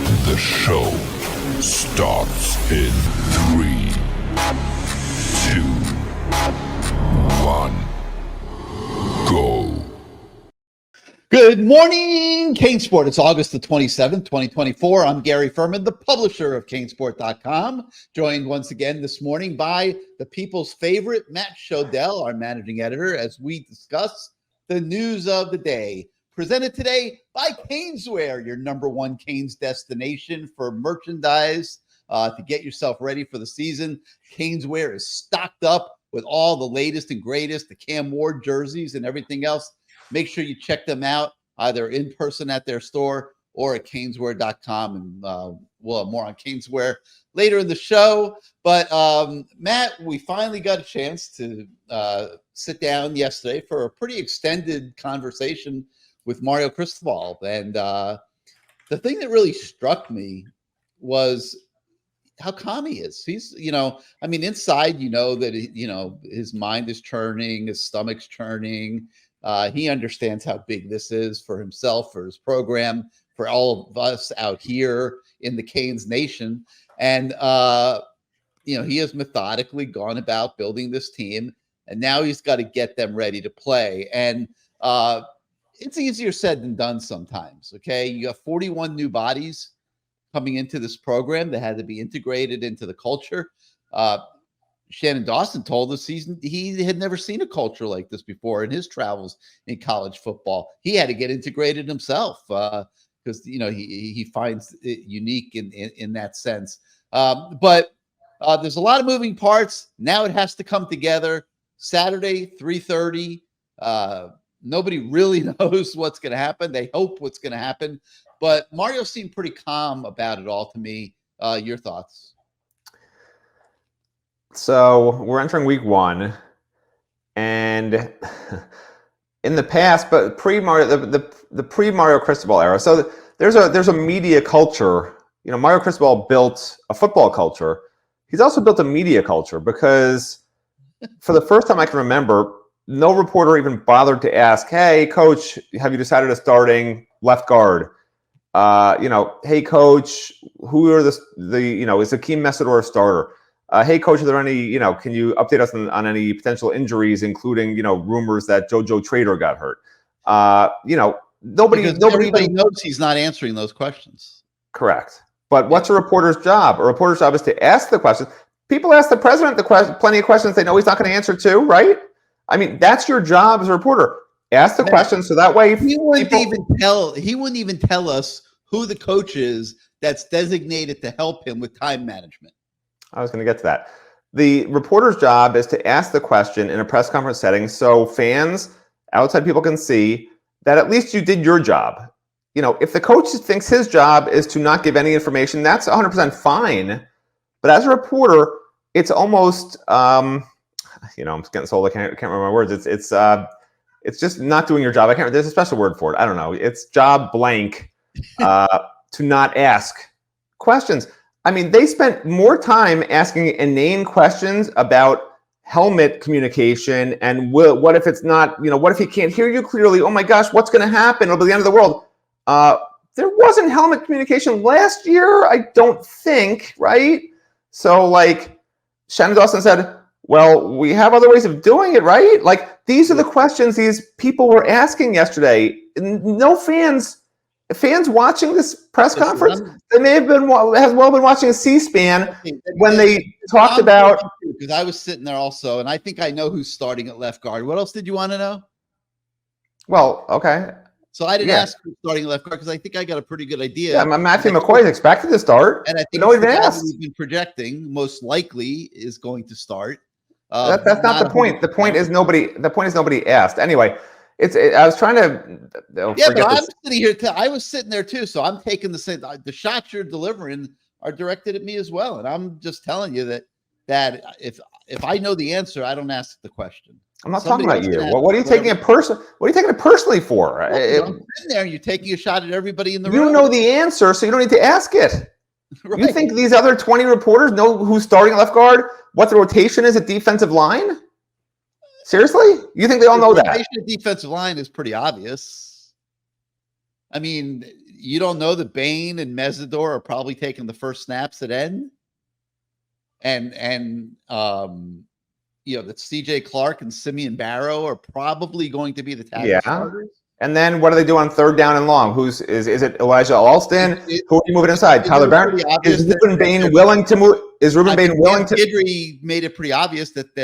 The show starts in 3, 2, 1, go. Good morning, CaneSport. It's August the 27th, 2024. I'm Gary Ferman, the publisher of CaneSport.com, joined once again this morning by the people's favorite, Matt Shodell, our managing editor, as we discuss the news of the day. Presented today by Caneswear, your number one Canes destination for merchandise to get yourself ready for the season. Caneswear is stocked up with all the latest and greatest, the Cam Ward jerseys and everything else. Make sure you check them out either in person at their store or at caneswear.com. And we'll have more on Caneswear later in the show. But Matt, we finally got a chance to sit down yesterday for a pretty extended conversation with Mario Cristobal. And the thing that really struck me was how calm he is. He's, inside, that, his mind is churning, his stomach's churning. He understands how big this is for himself, for his program, for all of us out here in the Canes Nation. And, he has methodically gone about building this team, and now he's got to get them ready to play. And it's easier said than done sometimes, okay? You got 41 new bodies coming into this program that had to be integrated into the culture. Shannon Dawson told us he had never seen a culture like this before in his travels in college football. He had to get integrated himself because he finds it unique in that sense. But there's a lot of moving parts. Now it has to come together. Saturday, 3:30. Nobody really knows what's going to happen. They hope what's going to happen. But Mario seemed pretty calm about it all to me. Your thoughts? So we're entering week 1, and in the past, but pre-Mario, the pre-Mario Cristobal era. So there's a media culture. Mario Cristobal built a football culture. He's also built a media culture because for the first time I can remember, no reporter even bothered to ask, "Hey, coach, have you decided a starting left guard?" "Hey, coach, who are is Akeem Messidor a starter? Hey, coach, are there any, can you update us on any potential injuries, including, rumors that JoJo Trader got hurt?" Nobody knows he's not answering those questions. Correct. But what's a reporter's job? A reporter's job is to ask the questions. People ask the president plenty of questions they know he's not going to answer to, right? I mean, that's your job as a reporter. Ask the questions so that way he wouldn't even tell us who the coach is that's designated to help him with time management. I was going to get to that. The reporter's job is to ask the question in a press conference setting so fans, outside people can see that at least you did your job. If the coach thinks his job is to not give any information, that's 100% fine. But as a reporter, it's almost, I'm getting sold. I can't remember my words. It's just not doing your job. There's a special word for it. I don't know. It's job blank to not ask questions. I mean, they spent more time asking inane questions about helmet communication and what if it's not, what if he can't hear you clearly? Oh my gosh, what's going to happen? It'll be the end of the world. There wasn't helmet communication last year, I don't think, right? So Shannon Dawson said, well, we have other ways of doing it, right? These are the questions these people were asking yesterday. No fans watching this press conference, they may have been watching a C-SPAN when they talked about. Because I was sitting there also, and I think I know who's starting at left guard. What else did you want to know? Well, okay. So I didn't ask who's starting at left guard because I think I got a pretty good idea. Yeah, Matthew McCoy is expected to start. And I think the guy we've been projecting most likely is going to start. That's not the point. The point is nobody asked. Anyway. I was trying to. But I'm sitting here. I was sitting there too, so I'm taking the shots you're delivering are directed at me as well, and I'm just telling you that if I know the answer, I don't ask the question. I'm not talking about you. What are you taking it personally? What are you taking it personally for? Well, I'm sitting there, and you're taking a shot at everybody in the room. You know the answer, so you don't need to ask it. Right. You think these other 20 reporters know who's starting at left guard? What the rotation is at defensive line? Seriously? You think they all know that? The defensive line is pretty obvious. I mean, you don't know that Bain and Mesidor are probably taking the first snaps at end, and that CJ Clark and Simeon Barrow are probably going to be the tackle starters. And then what do they do on third down and long? Is it Elijah Alston? Who are you moving inside? Tyler Barron? Is Ruben Bain willing to move? Is Ruben Bain willing to? Guidry made it pretty obvious that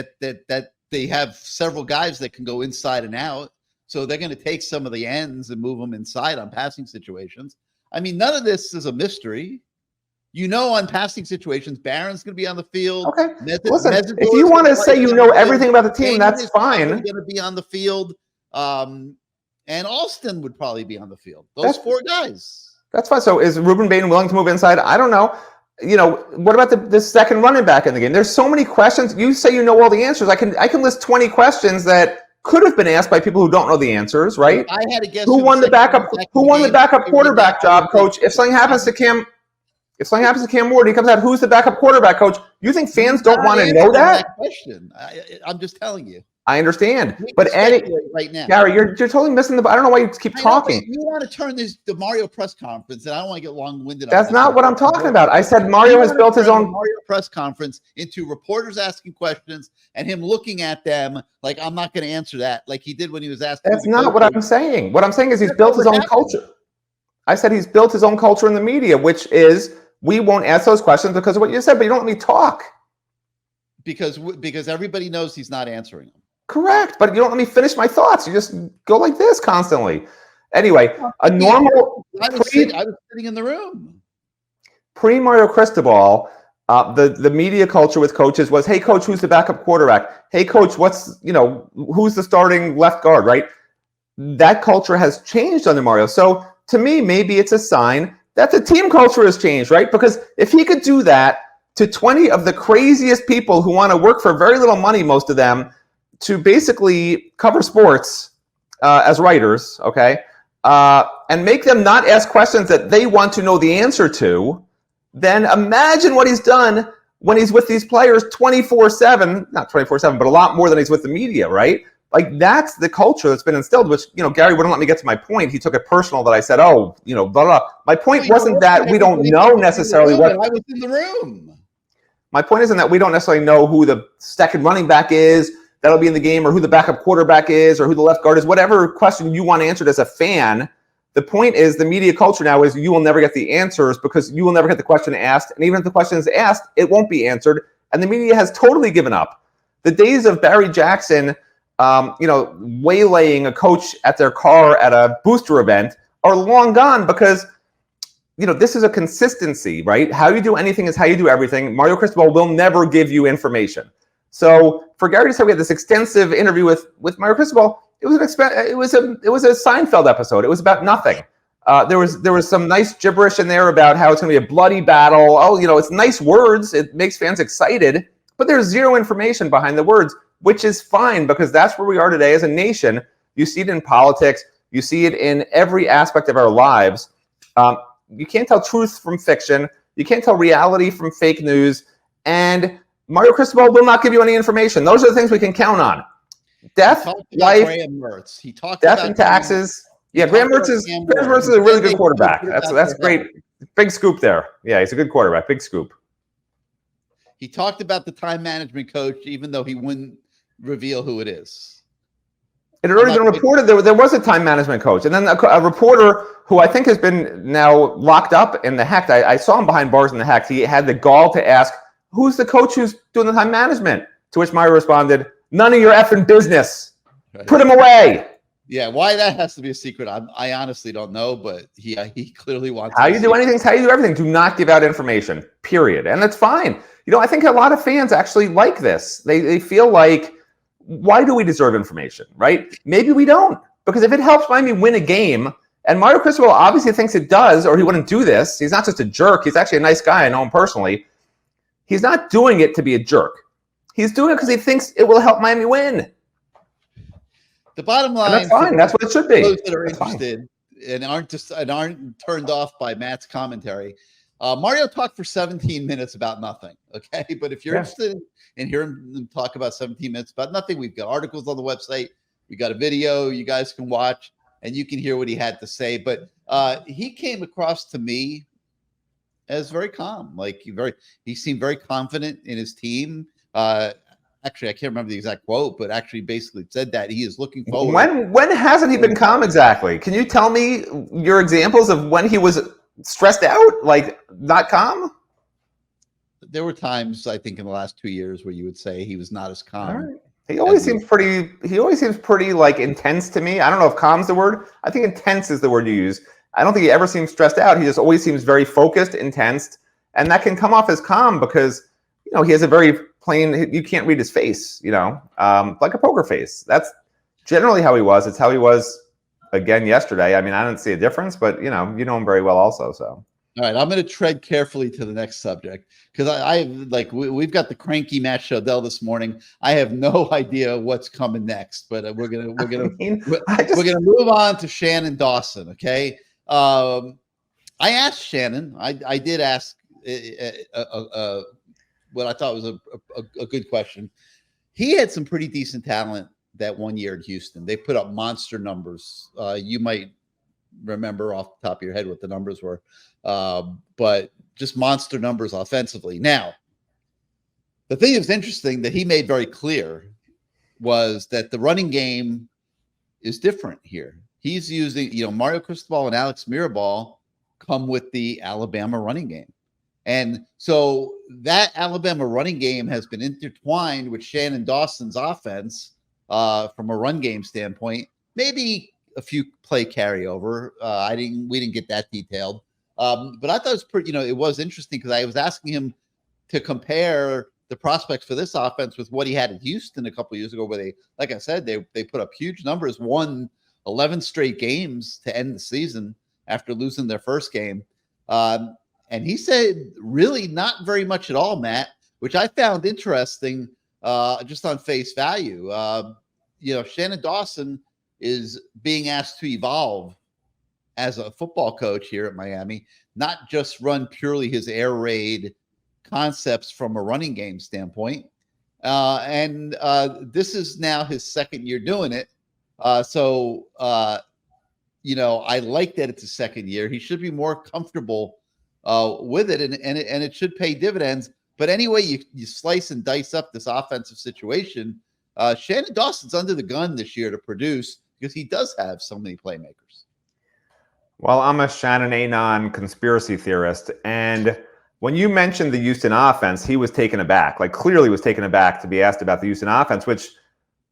they have several guys that can go inside and out. So they're going to take some of the ends and move them inside on passing situations. I mean, none of this is a mystery. On passing situations, Barron's going to be on the field. Okay. Listen, if you want to say you know everything about the team, that's fine. Going to be on the field. And Alston would probably be on the field. Those four guys. That's fine. So is Ruben Bain willing to move inside? I don't know. What about the second running back in the game? There's so many questions. You say you know all the answers. I can list 20 questions that could have been asked by people who don't know the answers, right? I had to guess who won the backup quarterback job, coach. If something happens to Cam Ward, he comes out, who's the backup quarterback, coach? You think fans don't want to know that? Question. I'm just telling you. I understand, but right now, Gary, you're totally missing the. I don't know why you keep talking. You want to turn the Mario press conference, and I don't want to get long-winded. That's not what I'm talking about. I said Mario has built his own Mario press conference into reporters asking questions and him looking at them like I'm not going to answer that, like he did when he was asked. That's not what I'm saying. What I'm saying is he's built his own culture. I said he's built his own culture in the media, which is we won't ask those questions because of what you said, but you don't let me talk. Because everybody knows he's not answering them. Correct, but you don't let me finish my thoughts. You just go like this constantly. Anyway, I was sitting in the room. Pre-Mario Cristobal, the media culture with coaches was, hey, coach, who's the backup quarterback? Hey, coach, who's the starting left guard, right? That culture has changed under Mario. So to me, maybe it's a sign that the team culture has changed, right? Because if he could do that to 20 of the craziest people who want to work for very little money, most of them, to basically cover sports as writers, okay, and make them not ask questions that they want to know the answer to, then imagine what he's done when he's with these players 24/7, not 24/7, but a lot more than he's with the media, right? Like that's the culture that's been instilled, which, Gary wouldn't let me get to my point. He took it personal that I said, blah, blah. My point wasn't that we don't know necessarily what. I was in the room. My point isn't that we don't necessarily know who the second running back is that'll be in the game, or who the backup quarterback is, or who the left guard is, whatever question you want answered as a fan. The point is the media culture now is you will never get the answers because you will never get the question asked. And even if the question is asked, it won't be answered. And the media has totally given up. The days of Barry Jackson, waylaying a coach at their car at a booster event are long gone because, this is a consistency, right? How you do anything is how you do everything. Mario Cristobal will never give you information. So for Gary to say we had this extensive interview with Mario Cristobal, it was a Seinfeld episode. It was about nothing. There was some nice gibberish in there about how it's going to be a bloody battle. It's nice words. It makes fans excited, but there's zero information behind the words, which is fine because that's where we are today as a nation. You see it in politics. You see it in every aspect of our lives. You can't tell truth from fiction. You can't tell reality from fake news. And Mario Cristobal will not give you any information. Those are the things we can count on. Death, life, death and taxes. Yeah, Graham Mertz is a really good quarterback. That's great. Big scoop there. Yeah, he's a good quarterback. Big scoop. He talked about the time management coach, even though he wouldn't reveal who it is. It had already been reported there was a time management coach. And then a reporter who I think has been now locked up in the Hecht. I saw him behind bars in the Hecht. He had the gall to ask, who's the coach who's doing the time management? To which Mario responded, none of your effing business. Put him away. Yeah, why that has to be a secret, I honestly don't know, but he clearly wants how you do anything is how you do everything. Do not give out information, period. And that's fine. I think a lot of fans actually like this. They feel like, why do we deserve information, right? Maybe we don't. Because if it helps Miami win a game, and Mario Cristobal obviously thinks it does, or he wouldn't do this. He's not just a jerk. He's actually a nice guy. I know him personally. He's not doing it to be a jerk. He's doing it because he thinks it will help Miami win. The bottom line, and that's fine. That's what it should be. Those that are interested and aren't turned off by Matt's commentary, Mario talked for 17 minutes about nothing. Okay, but if you're interested in hearing him talk about 17 minutes about nothing, we've got articles on the website. We got a video you guys can watch. and you can hear what he had to say. But he came across to me as very calm. Like he seemed very confident in his team. Actually, I can't remember the exact quote, but actually basically said that he is looking forward. When hasn't he been calm exactly? Can you tell me your examples of when he was stressed out, like not calm? There were times, I think, in the last 2 years where you would say he was not as calm. All right. He always seems pretty like intense to me. I don't know if calm's the word. I think intense is the word you use. I don't think he ever seems stressed out. He just always seems very focused, intense, and that can come off as calm because he has a very plain. You can't read his face, like a poker face. That's generally how he was. It's how he was again yesterday. I mean, I didn't see a difference, but you know him very well also. So. All right, I'm going to tread carefully to the next subject because we've got the cranky Matt Shodell this morning. I have no idea what's coming next, but we're gonna move on to Shannon Dawson. Okay, I asked Shannon. I did ask what I thought was a good question. He had some pretty decent talent that 1 year at Houston. They put up monster numbers. You might remember off the top of your head what the numbers were, but just monster numbers offensively. Now, the thing that's interesting that he made very clear was that the running game is different here. He's using, Mario Cristobal and Alex Mirabal come with the Alabama running game. And so that Alabama running game has been intertwined with Shannon Dawson's offense from a run game standpoint. Maybe a few play carryover. We didn't get that detailed. But I thought it was pretty, it was interesting because I was asking him to compare the prospects for this offense with what he had at Houston a couple of years ago, where they, like I said, they put up huge numbers, won 11 straight games to end the season after losing their first game. And he said really not very much at all, Matt, which I found interesting just on face value. Shannon Dawson is being asked to evolve as a football coach here at Miami, not just run purely his air raid concepts from a running game standpoint. And this is now his second year doing it. So I like that it's a second year. He should be more comfortable with it, and it should pay dividends. But anyway, you slice and dice up this offensive situation. Shannon Dawson's under the gun this year to produce because he does have so many playmakers. Well, I'm a Shannon Anon conspiracy theorist, and when you mentioned the Houston offense, he was taken aback, like clearly was taken aback to be asked about the Houston offense, which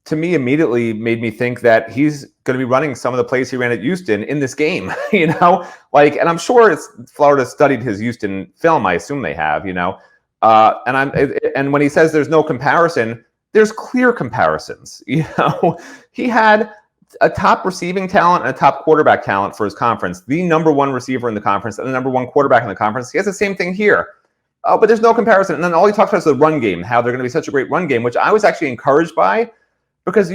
to me immediately made me think that he's going to be running some of the plays he ran at Houston in this game, and I'm sure Florida studied his Houston film. I assume they have, and when he says there's no comparison, there's clear comparisons. He had a top receiving talent and a top quarterback talent for his conference, the number one receiver in the conference and the number one quarterback in the conference. He has the same thing here. But there's no comparison. And then all he talks about is the run game, how they're going to be such a great run game, which I was actually encouraged by because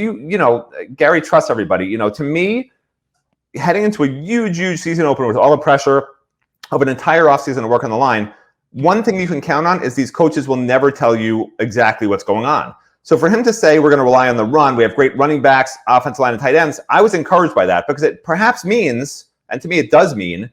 Gary trusts everybody. To me, heading into a huge season opener with all the pressure of an entire offseason to work on the line, one thing you can count on is these coaches will never tell you exactly what's going on. So for him to say we're going to rely on the run, we have great running backs, offensive line, and tight ends, I was encouraged by that because it perhaps means, and to me it does mean,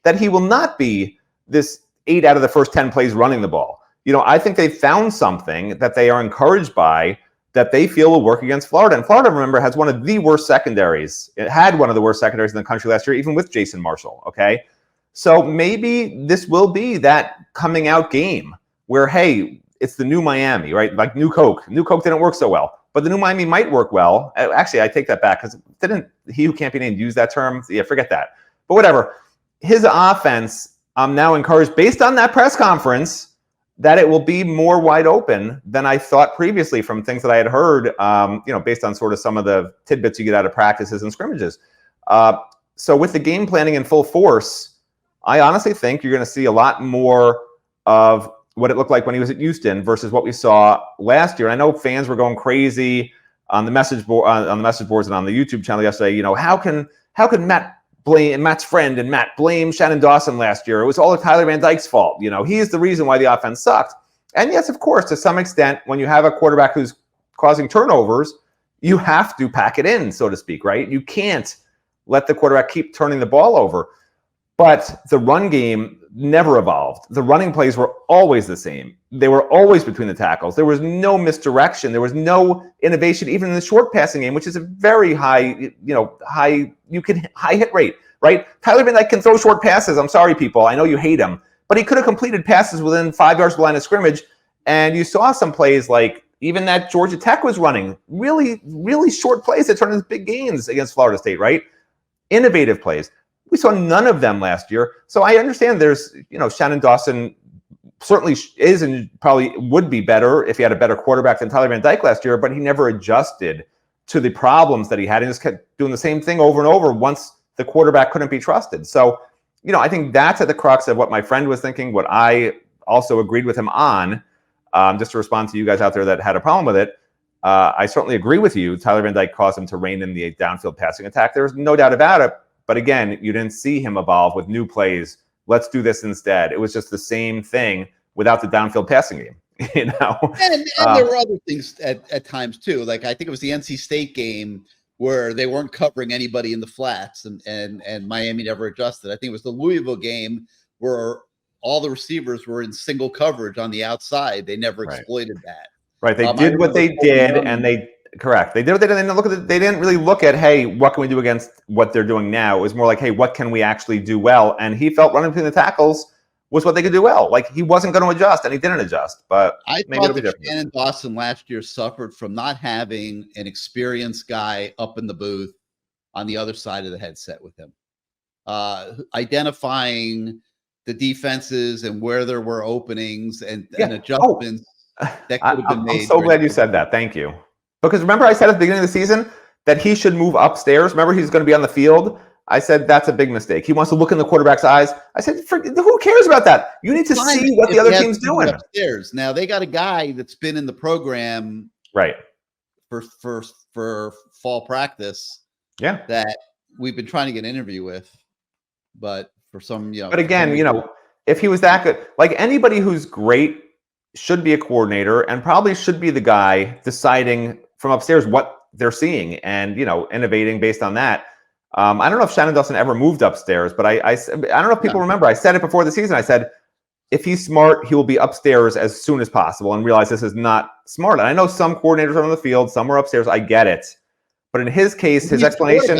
that he will not be this 8 out of the first 10 plays running the ball. I think they found something that they are encouraged by that they feel will work against Florida. And Florida, remember, has one of the worst secondaries. It had one of the worst secondaries in the country last year, even with Jason Marshall, okay? So maybe this will be that coming out game where, hey, it's the new Miami, right? Like New Coke. New Coke didn't work so well, but the new Miami might work well. Actually, I take that back because didn't he who can't be named use that term? Yeah, forget that. But whatever. His offense, I'm now encouraged based on that press conference that it will be more wide open than I thought previously from things that I had heard, based on sort of some of the tidbits you get out of practices and scrimmages. So with the game planning in full force, I honestly think you're going to see a lot more of what it looked like when he was at Houston versus what we saw last year. I know fans were going crazy on the message board, on the message boards and on the YouTube channel yesterday. How can Matt's friend and Matt blame Shannon Dawson last year? It was all of Tyler Van Dyke's fault. He is the reason why the offense sucked. And yes, of course, to some extent, when you have a quarterback who's causing turnovers, you have to pack it in, so to speak, right? You can't let the quarterback keep turning the ball over. But the run game never evolved. The running plays were always the same. They were always between the tackles. There was no misdirection. There was no innovation, even in the short passing game, which is a very high hit rate, right? Tyler Van Dyke can throw short passes. I'm sorry, people. I know you hate him. But he could have completed passes within 5 yards of the line of scrimmage. And you saw some plays like even that Georgia Tech was running, really, really short plays that turned into big gains against Florida State, right? Innovative plays. We saw none of them last year. So I understand there's, Shannon Dawson certainly is and probably would be better if he had a better quarterback than Tyler Van Dyke last year, but he never adjusted to the problems that he had and just kept doing the same thing over and over once the quarterback couldn't be trusted. So, I think that's at the crux of what my friend was thinking, what I also agreed with him on, just to respond to you guys out there that had a problem with it. I certainly agree with you. Tyler Van Dyke caused him to rein in the downfield passing attack. There's no doubt about it. But again, you didn't see him evolve with new plays. Let's do this instead. It was just the same thing without the downfield passing game, And there were other things at times too. Like I think it was the NC State game where they weren't covering anybody in the flats, and Miami never adjusted. I think it was the Louisville game where all the receivers were in single coverage on the outside. They never exploited that. Right. They did what they did, and they correct. They did what they did. They didn't look at. They didn't really look at, hey, what can we do against what they're doing now? It was more like, hey, what can we actually do well? And he felt running between the tackles was what they could do well. Like he wasn't going to adjust, and he didn't adjust. But I maybe thought that Shannon Dawson last year suffered from not having an experienced guy up in the booth on the other side of the headset with him, identifying the defenses and where there were openings and adjustments that could have been made. I'm so glad you said that. Thank you. Because remember I said at the beginning of the season that he should move upstairs. Remember he's going to be on the field. I said that's a big mistake. He wants to look in the quarterback's eyes. I said, who cares about that? You need to see what the other team's doing. Upstairs. Now they got a guy that's been in the program for fall practice. Yeah. That we've been trying to get an interview with, but for some, But again, if he was that good, like anybody who's great should be a coordinator and probably should be the guy deciding from upstairs what they're seeing and, innovating based on that. I don't know if Shannon Dawson ever moved upstairs, but I don't know if people remember. I said it before the season. I said, if he's smart, he will be upstairs as soon as possible and realize this is not smart. And I know some coordinators are on the field, some are upstairs. I get it. But in his case, his explanation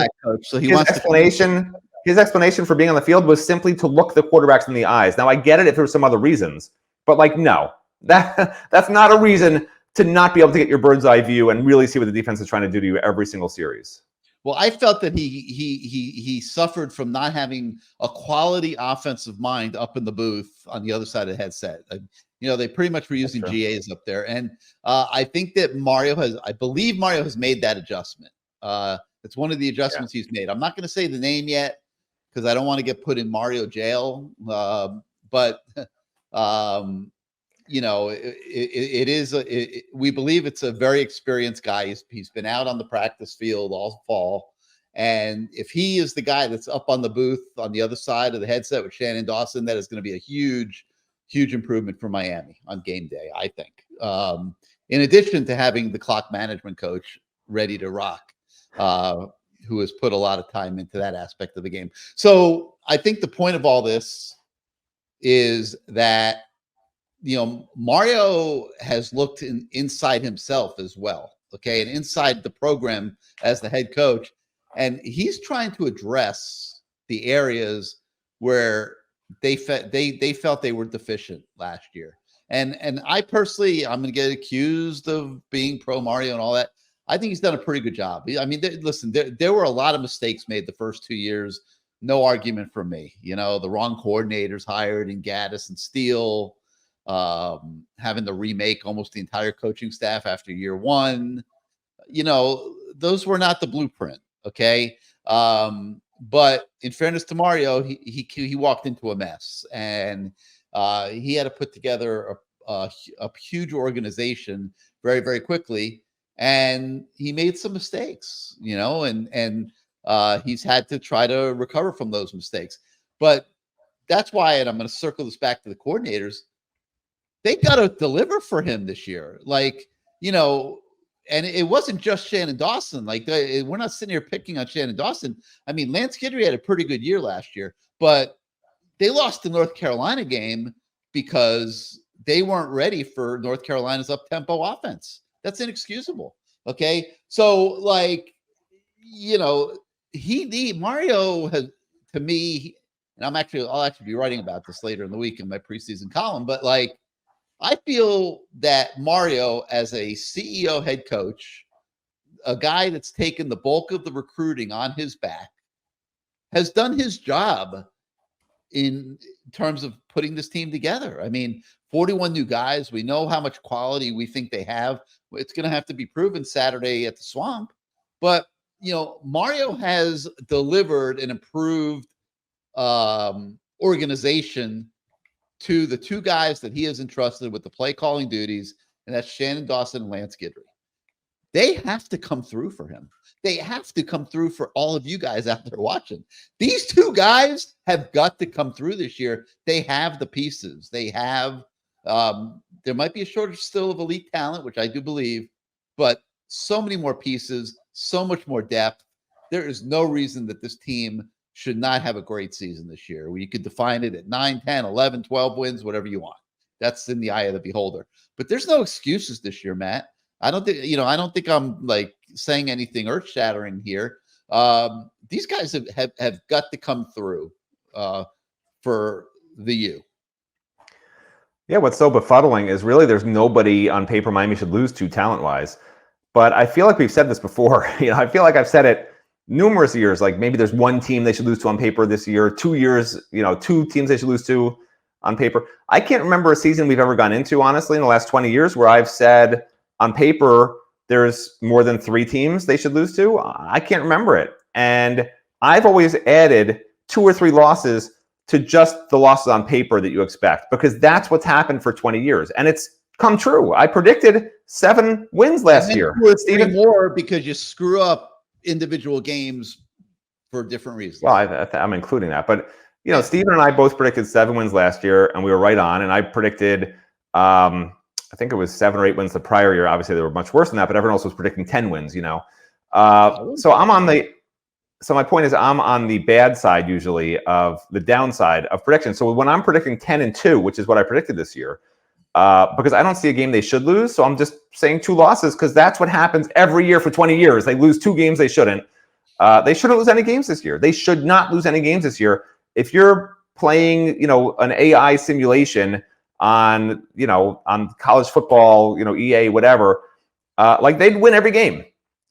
for being on the field was simply to look the quarterbacks in the eyes. Now, I get it if there were some other reasons, but no, that's not a reason to not be able to get your bird's eye view and really see what the defense is trying to do to you every single series. Well, I felt that he suffered from not having a quality offensive mind up in the booth on the other side of the headset. They pretty much were using GAs up there, and I think that I believe Mario has made that adjustment. It's one of the adjustments he's made. I'm not going to say the name yet because I don't want to get put in Mario jail. We believe it's a very experienced guy. He's been out on the practice field all fall. And if he is the guy that's up on the booth on the other side of the headset with Shannon Dawson, that is going to be a huge, huge improvement for Miami on game day, I think. In addition to having the clock management coach ready to rock, who has put a lot of time into that aspect of the game. So I think the point of all this is that Mario has looked inside himself as well, and inside the program as the head coach, and he's trying to address the areas where they felt they were deficient last year. And I personally, I'm going to get accused of being pro Mario and all that. I think he's done a pretty good job. I mean, there were a lot of mistakes made the first 2 years. No argument from me. The wrong coordinators hired in Gaddis and Steele. Having to remake almost the entire coaching staff after year one, those were not the blueprint. Okay. But in fairness to Mario, he walked into a mess, and he had to put together a huge organization very, very quickly. And he made some mistakes, and he's had to try to recover from those mistakes. But that's why, and I'm going to circle this back to the coordinators, they got to deliver for him this year. and it wasn't just Shannon Dawson. Like, we're not sitting here picking on Shannon Dawson. I mean, Lance Guidry had a pretty good year last year, but they lost the North Carolina game because they weren't ready for North Carolina's up-tempo offense. That's inexcusable. Okay. So, like, you know, Mario has, to me, and I'll actually be writing about this later in the week in my preseason column, but like, I feel that Mario, as a CEO head coach, a guy that's taken the bulk of the recruiting on his back, has done his job in terms of putting this team together. I mean, 41 new guys. We know how much quality we think they have. It's going to have to be proven Saturday at the Swamp. But, you know, Mario has delivered an improved organization to the two guys that he has entrusted with the play calling duties, and that's Shannon Dawson and Lance Guidry. They have to come through for him. They have to come through for all of you guys out there watching. These two guys have got to come through this year. They have the pieces. They have, there might be a shortage still of elite talent, which I do believe, but so many more pieces, so much more depth. There is no reason that this team should not have a great season this year. You could define it at 9, 10, 11, 12 wins, whatever you want. That's in the eye of the beholder. But there's no excuses this year, Matt. I don't think I'm like saying anything earth-shattering here. These guys have got to come through for the U. Yeah, what's so befuddling is really there's nobody on paper Miami should lose to talent-wise. But I feel like we've said this before. I feel like I've said it numerous years. Like maybe there's one team they should lose to on paper this year, 2 years, two teams they should lose to on paper. I can't remember a season we've ever gone into, honestly, in the last 20 years where I've said on paper there's more than 3 teams they should lose to. I can't remember it. And I've always added 2 or 3 losses to just the losses on paper that you expect, because that's what's happened for 20 years. And it's come true. I predicted 7 wins last year. 2 or 3 more because you screw up individual games for different reasons. Well, I'm including that. But, Steven and I both predicted 7 wins last year, and we were right on. And I predicted, I think it was 7 or 8 wins the prior year. Obviously, they were much worse than that, but everyone else was predicting 10 wins, So my point is I'm on the bad side usually of the downside of prediction. So when I'm predicting 10-2, which is what I predicted this year, because I don't see a game they should lose. So I'm just saying 2 losses because that's what happens every year for 20 years. They lose 2 games they shouldn't. They shouldn't lose any games this year. They should not lose any games this year. If you're playing, an AI simulation on college football, EA, whatever, like they'd win every game.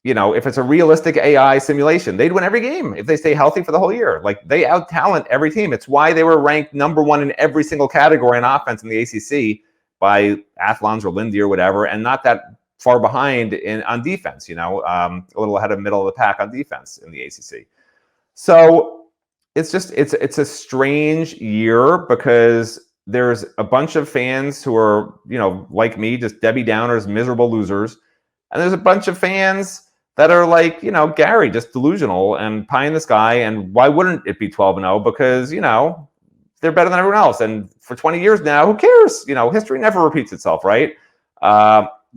If it's a realistic AI simulation, they'd win every game if they stay healthy for the whole year. Like they out-talent every team. It's why they were ranked number 1 in every single category in offense in the ACC by Athlons or Lindy or whatever, and not that far behind on defense, a little ahead of middle of the pack on defense in the ACC. So it's a strange year because there's a bunch of fans who are, like me, just Debbie Downers, miserable losers. And there's a bunch of fans that are like, Gary, just delusional and pie in the sky. And why wouldn't it be 12-0? Because, they're better than everyone else. And for 20 years now, who cares? History never repeats itself, right?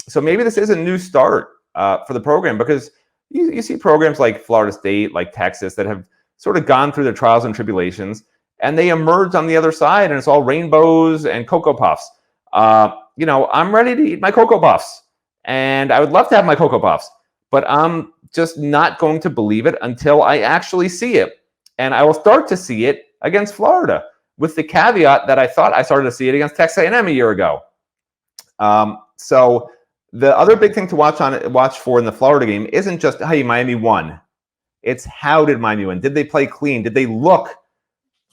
So maybe this is a new start for the program, because you see programs like Florida State, like Texas, that have sort of gone through their trials and tribulations, and they emerge on the other side, and it's all rainbows and Cocoa Puffs. I'm ready to eat my Cocoa Puffs. And I would love to have my Cocoa Puffs, but I'm just not going to believe it until I actually see it. And I will start to see it against Florida, with the caveat that I thought I started to see it against Texas A&M a year ago. So the other big thing to watch for in the Florida game isn't just, hey, Miami won. It's how did Miami win? Did they play clean? Did they look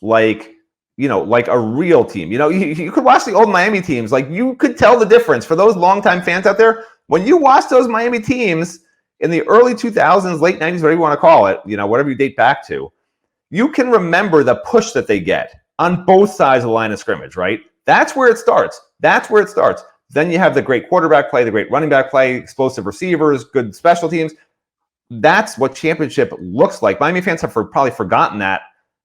like a real team? You could watch the old Miami teams. Like, you could tell the difference for those longtime fans out there. When you watch those Miami teams in the early 2000s, late 90s, whatever you want to call it, whatever you date back to, you can remember the push that they get on both sides of the line of scrimmage, right? That's where it starts. Then you have the great quarterback play, the great running back play, explosive receivers, good special teams. That's what championship looks like. Miami fans have probably forgotten that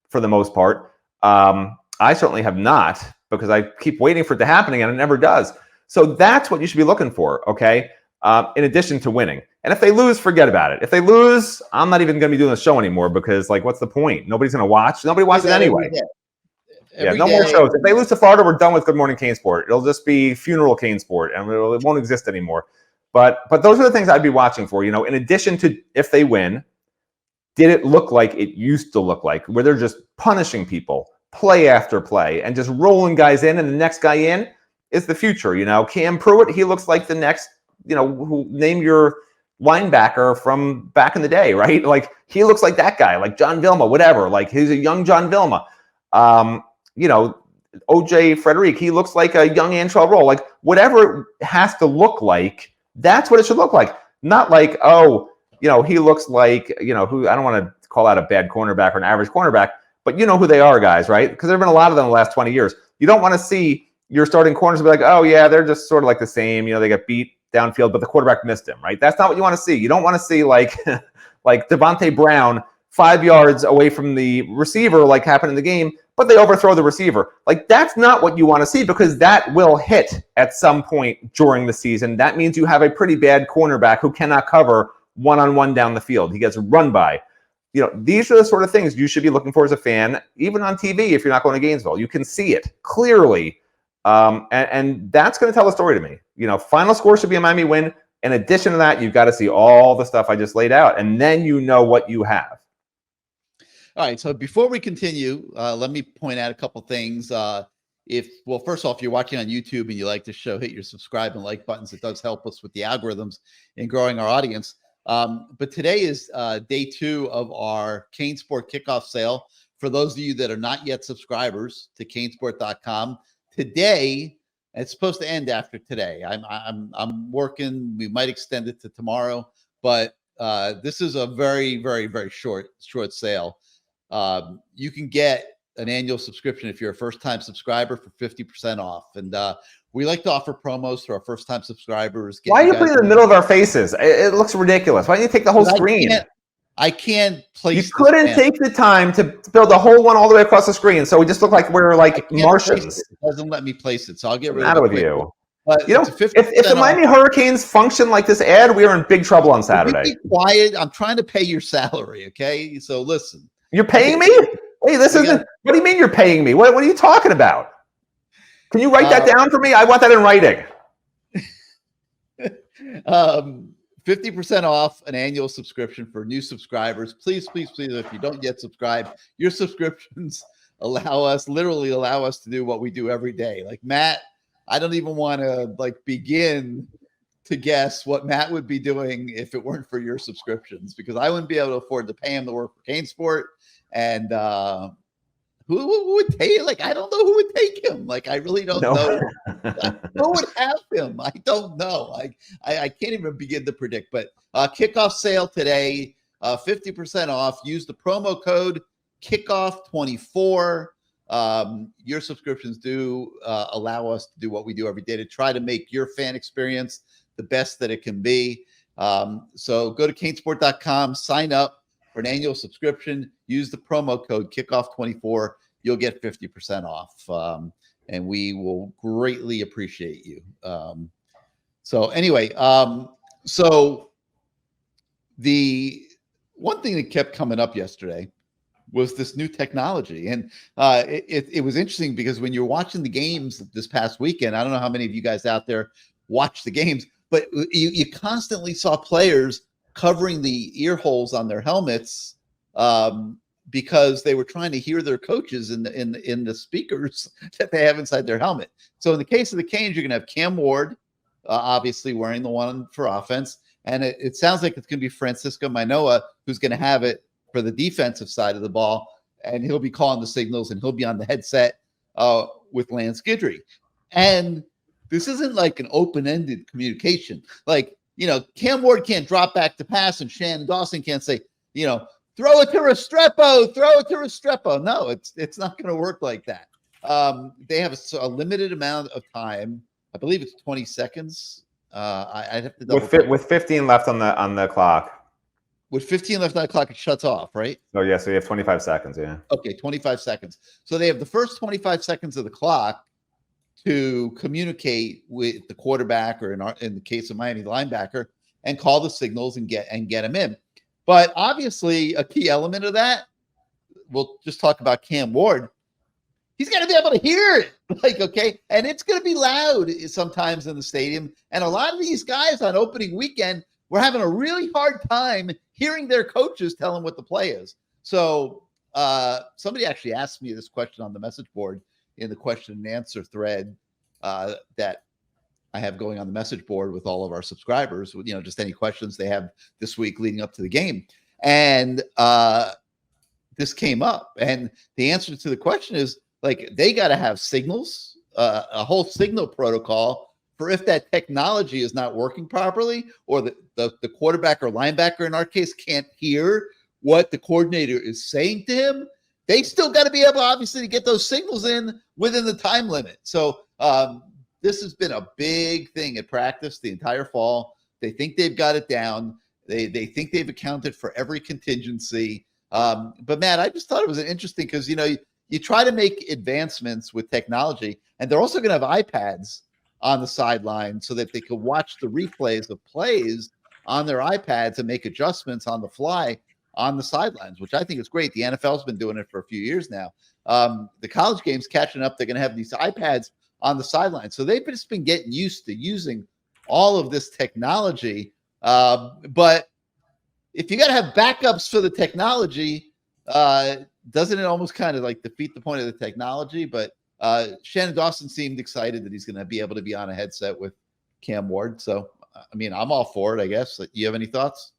for the most part. I certainly have not, because I keep waiting for it to happen and it never does. So that's what you should be looking for, okay? in addition to winning. And if they lose, forget about it. If they lose, I'm not even going to be doing the show anymore because, like, what's the point? Nobody's going to watch. Nobody watches anyway. No more shows. If they lose to Florida, we're done with Good Morning CaneSport. It'll just be funeral CaneSport, and it won't exist anymore. But those are the things I'd be watching for. You know, in addition to if they win, did it look like it used to look like, where they're just punishing people play after play and just rolling guys in, and the next guy in is the future. You know, Cam Pruitt, he looks like the next, you know, who name your linebacker from back in the day, right? Like, he looks like that guy, like John Vilma, whatever. Like, he's a young John Vilma. You know, OJ Frederick, he looks like a young Antrell Roll. Like, whatever it has to look like, that's what it should look like. Not like, oh, you know, he looks like, you know, who, I don't want to call out a bad cornerback or an average cornerback, but you know who they are, guys, right? Because there have been a lot of them in the last 20 years. You don't want to see your starting corners be like, oh, yeah, they're just sort of like the same. You know, they got beat downfield, but the quarterback missed him, right? That's not what you want to see. You don't want to see like like Devontae Brown 5 yards away from the receiver, like happened in the game, but they overthrow the receiver. Like, that's not what you want to see, because that will hit at some point during the season. That means you have a pretty bad cornerback who cannot cover one-on-one down the field. He gets run by. You know, these are the sort of things you should be looking for as a fan, even on TV if you're not going to Gainesville. You can see it clearly, and that's going to tell a story to me. You know, final score should be a Miami win. In addition to that, you've got to see all the stuff I just laid out, and then you know what you have. All right, so before we continue, let me point out a couple things. Well, first off, if you're watching on YouTube and you like the show, hit your subscribe and like buttons. It does help us with the algorithms in growing our audience. But today is day 2 of our CaneSport kickoff sale. For those of you that are not yet subscribers to CaneSport.com, today, it's supposed to end after today. I'm working. We might extend it to tomorrow, but this is a very, very, very short sale. You can get an annual subscription if you're a first-time subscriber for 50% off. And we like to offer promos to our first-time subscribers. Why are you putting it in the middle of our faces? It looks ridiculous. Why don't you take the whole screen? I can't place. You couldn't take the time to build a whole one all the way across the screen, so we just look like we're like Martians. It doesn't let me place it, so I'll get rid of it. What's with you? But you know, if the Miami Hurricanes function like this ad, we are in big trouble on Saturday. Be quiet. I'm trying to pay your salary, okay? So listen. You're paying me? Hey, this isn't. What do you mean you're paying me? What are you talking about? Can you write that down for me? I want that in writing. 50% off an annual subscription for new subscribers. Please, please, please, if you don't yet subscribe, your subscriptions literally allow us to do what we do every day. Like Matt, I don't even want to begin to guess what Matt would be doing if it weren't for your subscriptions, because I wouldn't be able to afford to pay him to work for CaneSport. And who would take? I don't know who would take him. I really don't know. Who would have him? I don't know. I can't even begin to predict. But kickoff sale today, 50% off. Use the promo code kickoff24. Your subscriptions do allow us to do what we do every day to try to make your fan experience the best that it can be. So go to CaneSport.com, sign up for an annual subscription. Use the promo code kickoff24. You'll get 50% off, and we will greatly appreciate you. So anyway, so the one thing that kept coming up yesterday was this new technology. And it was interesting because when you're watching the games this past weekend, I don't know how many of you guys out there watch the games, but you constantly saw players covering the ear holes on their helmets because they were trying to hear their coaches in the speakers that they have inside their helmet. So in the case of the Canes, you're going to have Cam Ward, obviously wearing the one for offense. And it sounds like it's going to be Francisco Manoa who's going to have it for the defensive side of the ball. And he'll be calling the signals, and he'll be on the headset with Lance Guidry. And this isn't like an open-ended communication. Cam Ward can't drop back to pass, and Shannon Dawson can't say, throw it to Restrepo, throw it to Restrepo. No, it's not going to work like that. They have a limited amount of time. I believe it's 20 seconds. I'd have to double with 15 left on the clock. With 15 left on the clock, it shuts off, right? Oh, yeah, so you have 25 seconds, yeah. Okay, 25 seconds. So they have the first 25 seconds of the clock to communicate with the quarterback, or in the case of Miami, linebacker, and call the signals and get him in. But obviously, a key element of that, we'll just talk about Cam Ward. He's got to be able to hear it, okay, and it's going to be loud sometimes in the stadium. And a lot of these guys on opening weekend were having a really hard time hearing their coaches tell them what the play is. So somebody actually asked me this question on the message board in the question and answer thread that I have going on the message board with all of our subscribers, just any questions they have this week leading up to the game. And this came up, and the answer to the question is, they got to have signals, a whole signal protocol for if that technology is not working properly, or the quarterback or linebacker in our case can't hear what the coordinator is saying to him. They still got to be able, obviously, to get those signals in within the time limit. So this has been a big thing at practice the entire fall. They think they've got it down. They think they've accounted for every contingency. But Matt, I just thought it was interesting because, you try to make advancements with technology, and they're also going to have iPads on the sideline so that they can watch the replays of plays on their iPads and make adjustments on the fly on the sidelines, which I think is great. The NFL's been doing it for a few years now. The college game's catching up. They're going to have these iPads on the sideline. So they've just been getting used to using all of this technology. But if you got to have backups for the technology, doesn't it almost kind of defeat the point of the technology? But Shannon Dawson seemed excited that he's going to be able to be on a headset with Cam Ward. So, I'm all for it, I guess. You have any thoughts?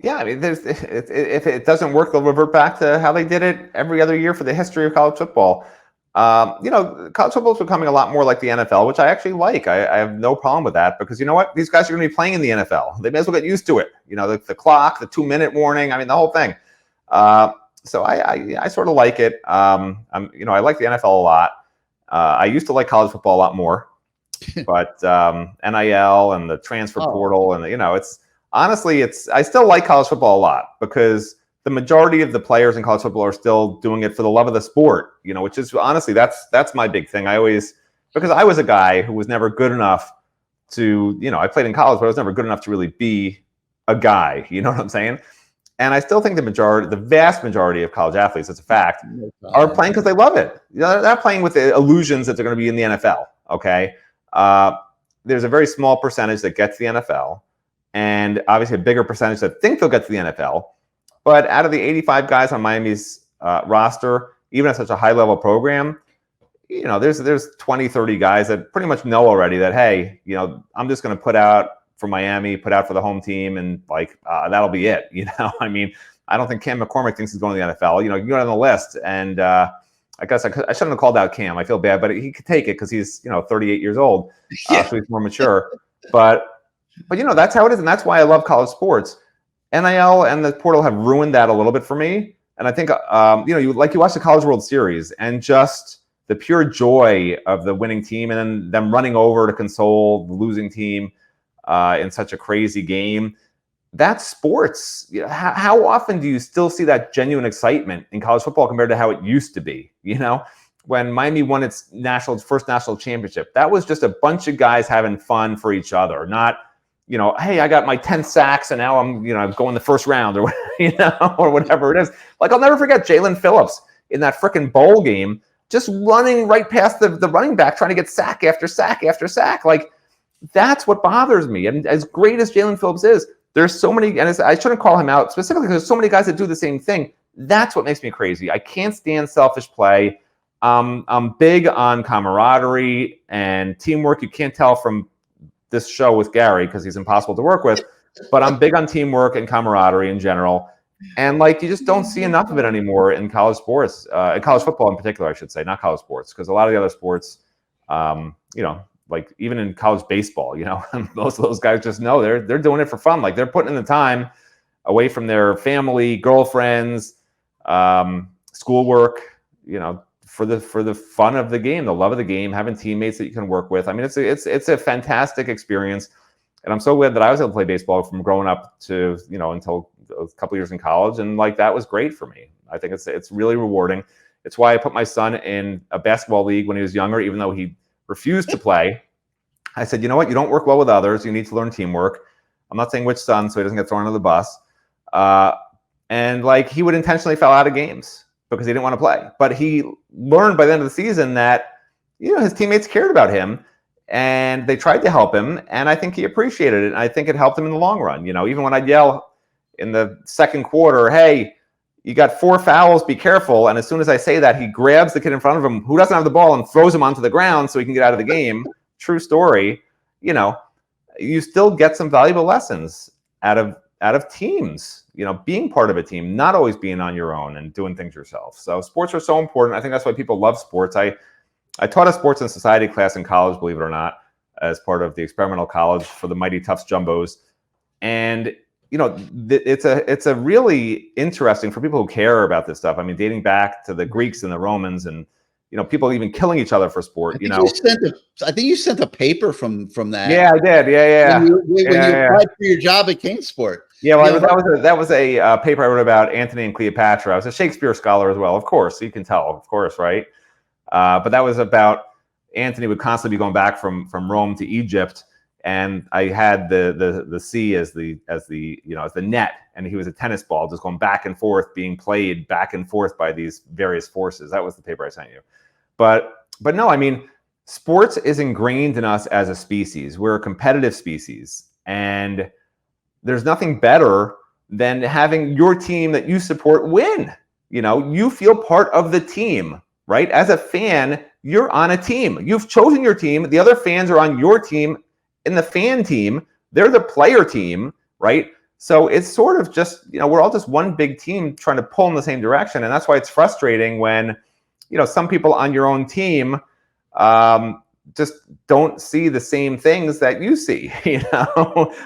Yeah, if it doesn't work, they'll revert back to how they did it every other year for the history of college football. College football is becoming a lot more like the NFL, which I actually like. I have no problem with that because you know what? These guys are going to be playing in the NFL. They may as well get used to it. The clock, the 2-minute warning. the whole thing. So I sort of like it. I like the NFL a lot. I used to like college football a lot more, but NIL and the transfer portal and it's honestly I still like college football a lot because the majority of the players in college football are still doing it for the love of the sport. Which is honestly that's my big thing. Because I was a guy who was never good enough to I played in college, but I was never good enough to really be a guy. You know what I'm saying? And I still think the vast majority of college athletes, it's a fact, are playing because they love it. They're not playing with the illusions that they're going to be in the NFL. Okay, there's a very small percentage that gets the NFL, and obviously a bigger percentage that think they'll get to the NFL. But out of the 85 guys on Miami's roster, even at such a high-level program, there's 20, 30 guys that pretty much know already that, hey, I'm just going to put out for Miami, put out for the home team, and that'll be it. I don't think Cam McCormick thinks he's going to the NFL. You can go down the list, and I guess I shouldn't have called out Cam. I feel bad, but he could take it because he's 38 years old, so he's more mature. But that's how it is, and that's why I love college sports. NIL and the portal have ruined that a little bit for me, and I think you watch the College World Series and just the pure joy of the winning team, and then them running over to console the losing team. In such a crazy game. That's sports. How often do you still see that genuine excitement in college football compared to how it used to be? When Miami won its first national championship, that was just a bunch of guys having fun for each other. Not, hey, I got my 10 sacks and now I'm going the first round or or whatever it is. I'll never forget Jalen Phillips in that freaking bowl game, just running right past the running back, trying to get sack after sack after sack. That's what bothers me. And as great as Jalen Phillips is, there's so many, and I shouldn't call him out specifically because there's so many guys that do the same thing. That's what makes me crazy. I can't stand selfish play. I'm big on camaraderie and teamwork. You can't tell from this show with Gary because he's impossible to work with, but I'm big on teamwork and camaraderie in general. And you just don't see enough of it anymore in college sports, in college football in particular, I should say, not college sports, because a lot of the other sports, even in college baseball, most of those guys just know they're doing it for fun. They're putting in the time away from their family, girlfriends, schoolwork, for the fun of the game, the love of the game, having teammates that you can work with. It's a fantastic experience. And I'm so glad that I was able to play baseball from growing up to, until a couple years in college. And that was great for me. I think it's really rewarding. It's why I put my son in a basketball league when he was younger, even though he refused to play. I said, you know what? You don't work well with others. You need to learn teamwork. I'm not saying which son, so he doesn't get thrown under the bus. And like he would intentionally fell out of games because he didn't want to play. But he learned by the end of the season that, his teammates cared about him and they tried to help him. And I think he appreciated it. And I think it helped him in the long run. Even when I'd yell in the second quarter, hey, you got 4 fouls, be careful. And as soon as I say that, he grabs the kid in front of him who doesn't have the ball and throws him onto the ground so he can get out of the game. True story. You still get some valuable lessons out of teams, being part of a team, not always being on your own and doing things yourself. So sports are so important. I think that's why people love sports. I taught a sports and society class in college, believe it or not, as part of the experimental college for the Mighty Tufts Jumbos. And, it's a really interesting for people who care about this stuff. I mean, dating back to the Greeks and the Romans and, people even killing each other for sport, I think you sent a paper from that. Yeah, I did. Yeah. When you applied for your job at CaneSport. Yeah, well, that was a paper I wrote about Antony and Cleopatra. I was a Shakespeare scholar as well, of course. So you can tell, of course, right? But that was about Antony would constantly be going back from Rome to Egypt, and I had the sea as the net, and he was a tennis ball just going back and forth, being played back and forth by these various forces. That was the paper I sent you. But no, I mean, sports is ingrained in us as a species. We're a competitive species, and there's nothing better than having your team that you support win. You feel part of the team, right? As a fan, you're on a team. You've chosen your team. The other fans are on your team. In the fan team, they're the player team, right? So it's sort of just, we're all just one big team trying to pull in the same direction. And that's why it's frustrating when, some people on your own team just don't see the same things that you see,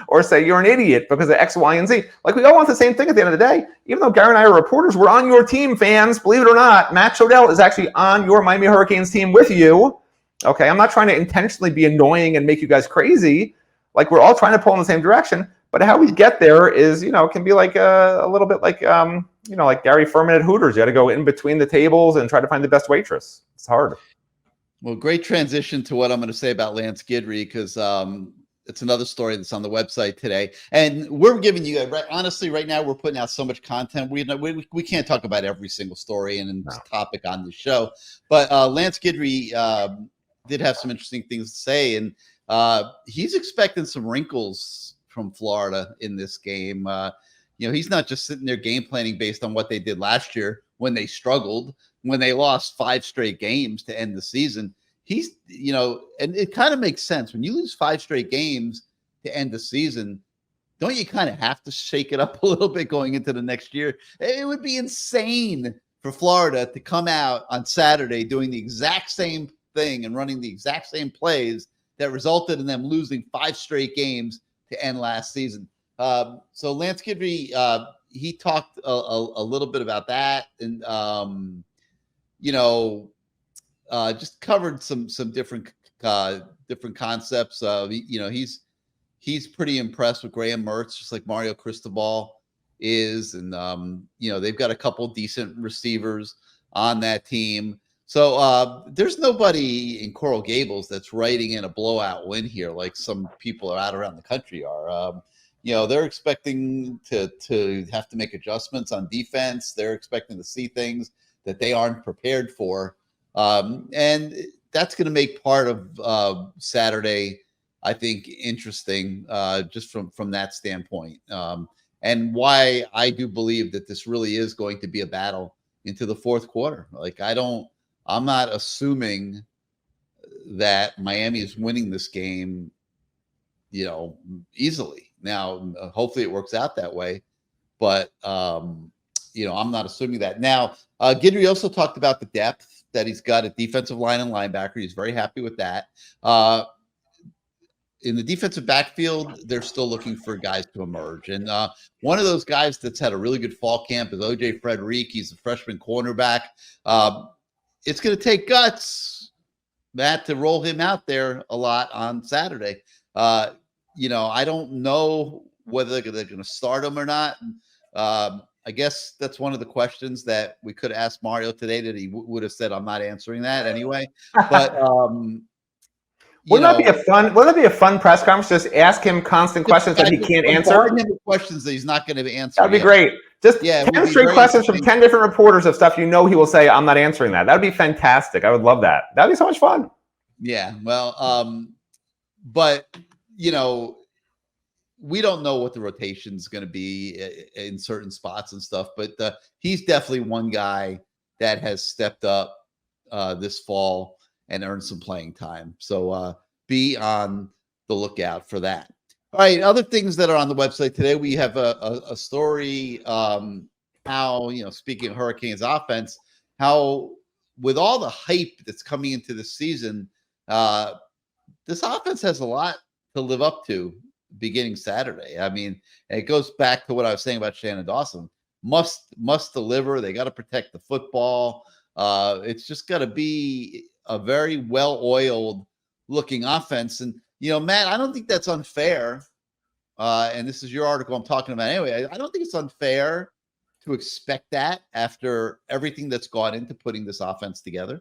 or say you're an idiot because of X, Y, and Z. Like, we all want the same thing at the end of the day. Even though Gary and I are reporters, we're on your team, fans. Believe it or not, Matt Shodell is actually on your Miami Hurricanes team with you. Okay, I'm not trying to intentionally be annoying and make you guys crazy. Like, we're all trying to pull in the same direction. But how we get there is, can be like a little bit like, like Gary Ferman at Hooters. You got to go in between the tables and try to find the best waitress. It's hard. Well, great transition to what I'm going to say about Lance Guidry, because it's another story that's on the website today. And we're giving you, honestly, right now, we're putting out so much content. We can't talk about every single story and topic on the show. But Lance Guidry did have some interesting things to say. And he's expecting some wrinkles from Florida in this game. He's not just sitting there game planning based on what they did last year when they struggled, when they lost 5 straight games to end the season. He's, and it kind of makes sense. When you lose 5 straight games to end the season, don't you kind of have to shake it up a little bit going into the next year? It would be insane for Florida to come out on Saturday doing the exact same thing and running the exact same plays that resulted in them losing 5 straight games to end last season. So Lance Guidry, he talked a little bit about that, and just covered some different concepts. He's pretty impressed with Graham Mertz, just like Mario Cristobal is, and they've got a couple decent receivers on that team. So there's nobody in Coral Gables that's writing in a blowout win here, like some people out around the country are. They're expecting to have to make adjustments on defense. They're expecting to see things that they aren't prepared for. And that's going to make part of Saturday, I think, interesting, just from that standpoint. And why I do believe that this really is going to be a battle into the fourth quarter. Like, I'm not assuming that Miami is winning this game, easily. Now, hopefully it works out that way, but I'm not assuming that. Now, Guidry also talked about the depth that he's got at defensive line and linebacker. He's very happy with that. In the defensive backfield, they're still looking for guys to emerge. And one of those guys that's had a really good fall camp is O.J. Frederick. He's a freshman cornerback. It's going to take guts, Matt, to roll him out there a lot on Saturday. I don't know whether they're going to start him or not. I guess that's one of the questions that we could ask Mario today that he would have said, I'm not answering that anyway. But Wouldn't that be a fun press conference? Just ask him constant questions that he can't answer. Him with questions that he's not going to answer. That'd be great. Just 10 straight questions from 10 different reporters of stuff he will say, I'm not answering that. That would be fantastic. I would love that. That'd be so much fun. Yeah. Well, but, we don't know what the rotation is going to be in certain spots and stuff, but he's definitely one guy that has stepped up this fall and earned some playing time. So be on the lookout for that. All right. Other things that are on the website today, we have a story how, speaking of Hurricanes offense, how with all the hype that's coming into this season, this offense has a lot to live up to beginning Saturday. I mean, it goes back to what I was saying about Shannon Dawson. Must deliver. They got to protect the football. It's just got to be a very well-oiled looking offense. And, Matt, I don't think that's unfair. And this is your article I'm talking about anyway. I don't think it's unfair to expect that after everything that's gone into putting this offense together.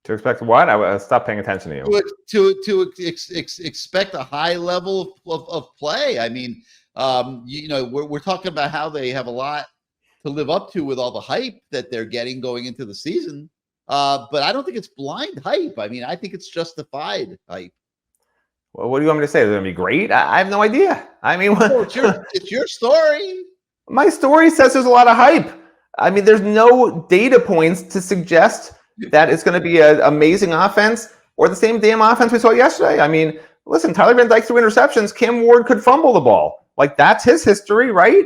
To expect what? I stopped paying attention to you. To expect a high level of play. I mean, we're talking about how they have a lot to live up to with all the hype that they're getting going into the season. But I don't think it's blind hype. I mean, I think it's justified hype. Well, what do you want me to say? They're going to be great? I have no idea. I mean, it's your story. My story says there's a lot of hype. I mean, there's no data points to suggest that it's going to be an amazing offense or the same damn offense we saw yesterday. I mean, listen, Tyler Van Dyke threw interceptions. Cam Ward could fumble the ball. Like, that's his history, right?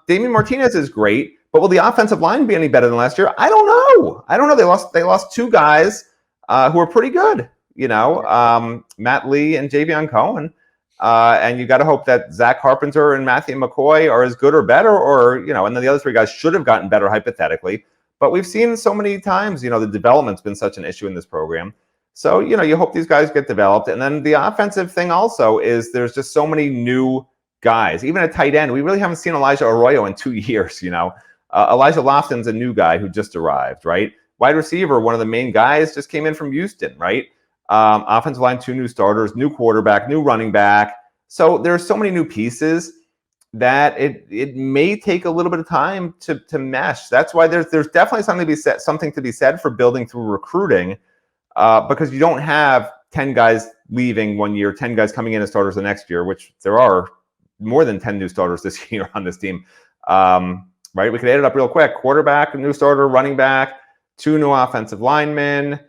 Damian Martinez is great, but will the offensive line be any better than last year? I don't know. They lost two guys who are pretty good. Matt Lee and Javion Cohen. And you got to hope that Zach Carpenter and Matthew McCoy are as good or better, or, and then the other three guys should have gotten better hypothetically. But we've seen so many times, the development's been such an issue in this program. So, you hope these guys get developed. And then the offensive thing also is there's just so many new guys. Even at tight end, we really haven't seen Elijah Arroyo in 2 years, Elijah Lofton's a new guy who just arrived, right? Wide receiver, one of the main guys, just came in from Houston, right? Offensive line, 2 new starters, new quarterback, new running back. So there's so many new pieces that it may take a little bit of time to mesh. That's why there's definitely something to be said for building through recruiting, because you don't have 10 guys leaving 1 year, 10 guys coming in as starters the next year, which there are more than 10 new starters this year on this team. Right? We could add it up real quick. Quarterback, a new starter, running back, 2 new offensive linemen,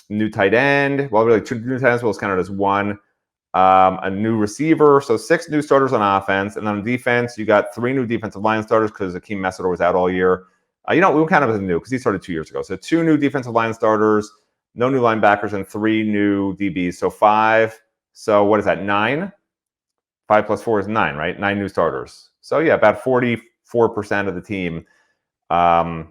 new tight end. Well, really 2 new tight ends. We'll count it as 1. A new receiver. So 6 new starters on offense. And then on defense, you got 3 new defensive line starters because Akeem Messidor was out all year. We will count him as new because he started 2 years ago. So 2 new defensive line starters, no new linebackers, and 3 new DBs. So 5. So what is that? 9? 5 plus 4 is 9, right? 9 new starters. So yeah, about 44% of the team, or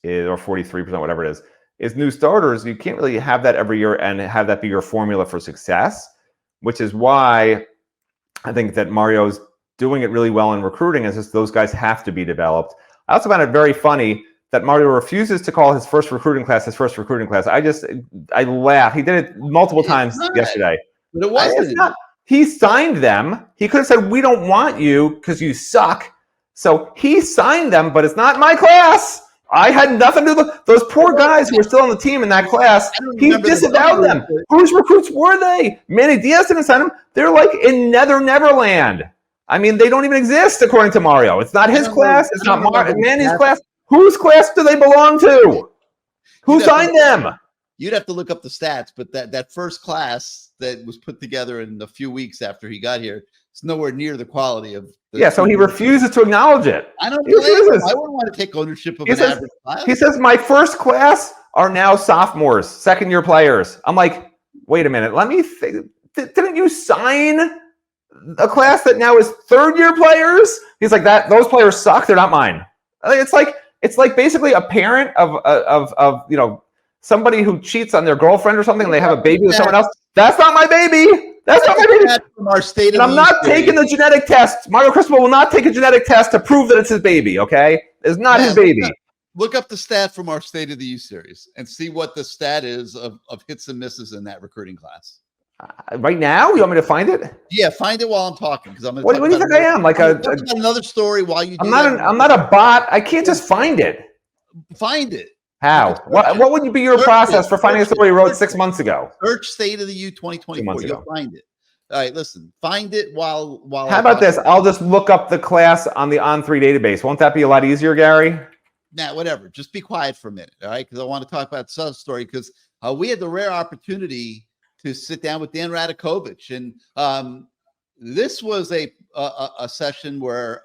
43%, whatever it is new starters. You can't really have that every year and have that be your formula for success, which is why I think that Mario's doing it really well in recruiting. Is just those guys have to be developed. I also found it very funny that Mario refuses to call his first recruiting class his first recruiting class. I laugh. He did it multiple times yesterday. But it wasn't. He signed them. He could have said, we don't want you because you suck. So he signed them, but it's not my class. I had nothing to do with those poor guys who were still on the team in that class. He disavowed them. Whose recruits were they? Manny Diaz didn't sign them. They're like in Neverland. I mean, they don't even exist according to Mario. It's not his class. It's not Manny's class. Whose class do they belong to? Who signed them? You'd have to look up the stats, but that first class that was put together in a few weeks after he got here, it's nowhere near the quality of. So he refuses to acknowledge it. I don't blame him. I wouldn't want to take ownership of average class. He says, my first class are now sophomores, second-year players. I'm like, wait a minute. Let me think. Didn't you sign a class that now is third-year players? He's like, those players suck. They're not mine. It's like basically a parent of somebody who cheats on their girlfriend or something and they have a baby with someone else. That's not my baby. That's not my baby. From our state and I'm not taking the genetic test. Mario Cristobal will not take a genetic test to prove that it's his baby, okay? It's not his baby. Look up the stat from our State of the U series and see what the stat is of hits and misses in that recruiting class. Right now, you want me to find it? Yeah, find it while I'm talking because I'm going to. What do you think I am? Like another story while you do I'm not a bot. I can't just find it. Find it. How? What would be your process for finding a story you wrote 6 months ago? Search State of the U 2024. You'll find it. All right, listen. Find it while. How about this? I'll just look up the class on the On3 database. Won't that be a lot easier, Gary? Nah, whatever. Just be quiet for a minute, all right? Because I want to talk about the story because we had the rare opportunity to sit down with Dan Radakovich, and this was a session where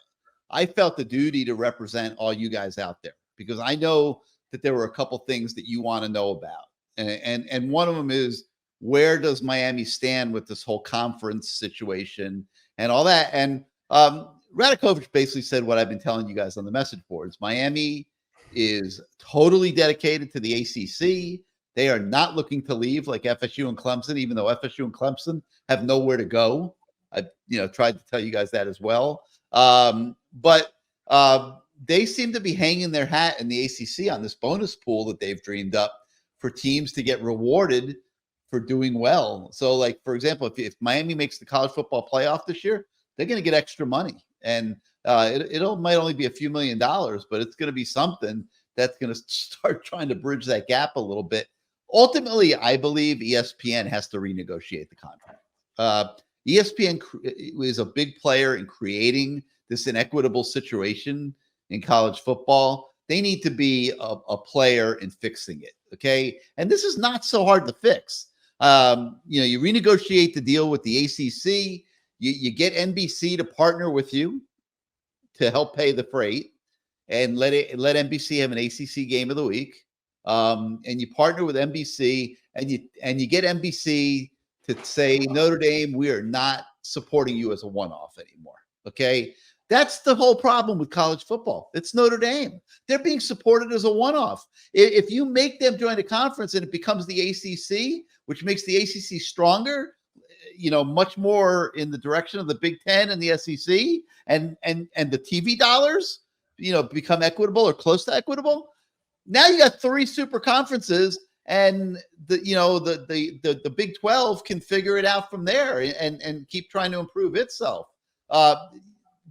I felt the duty to represent all you guys out there because I know that there were a couple things that you want to know about, and one of them is where does Miami stand with this whole conference situation and all that. And Radakovich basically said what I've been telling you guys on the message boards. Miami is totally dedicated to the ACC. They are not looking to leave like FSU and Clemson, even though FSU and Clemson have nowhere to go. I tried to tell you guys that as well. But they seem to be hanging their hat in the ACC on this bonus pool that they've dreamed up for teams to get rewarded for doing well. So, like, for example, if Miami makes the college football playoff this year, they're going to get extra money. And it might only be a few $1 million, but it's going to be something that's going to start trying to bridge that gap a little bit. Ultimately, I believe ESPN has to renegotiate the contract. ESPN is a big player in creating this inequitable situation in college football. They need to be a player in fixing it, okay? And this is not so hard to fix. You renegotiate the deal with the ACC. You get NBC to partner with you to help pay the freight, and let NBC have an ACC game of the week. And you partner with NBC, and you get NBC to say, Notre Dame, we are not supporting you as a one-off anymore. Okay, that's the whole problem with college football. It's Notre Dame. They're being supported as a one-off. If you make them join a conference and it becomes the ACC, which makes the ACC stronger, much more in the direction of the Big Ten and the SEC, and the TV dollars, become equitable or close to equitable. Now you got 3 super conferences, and the Big 12 can figure it out from there and keep trying to improve itself.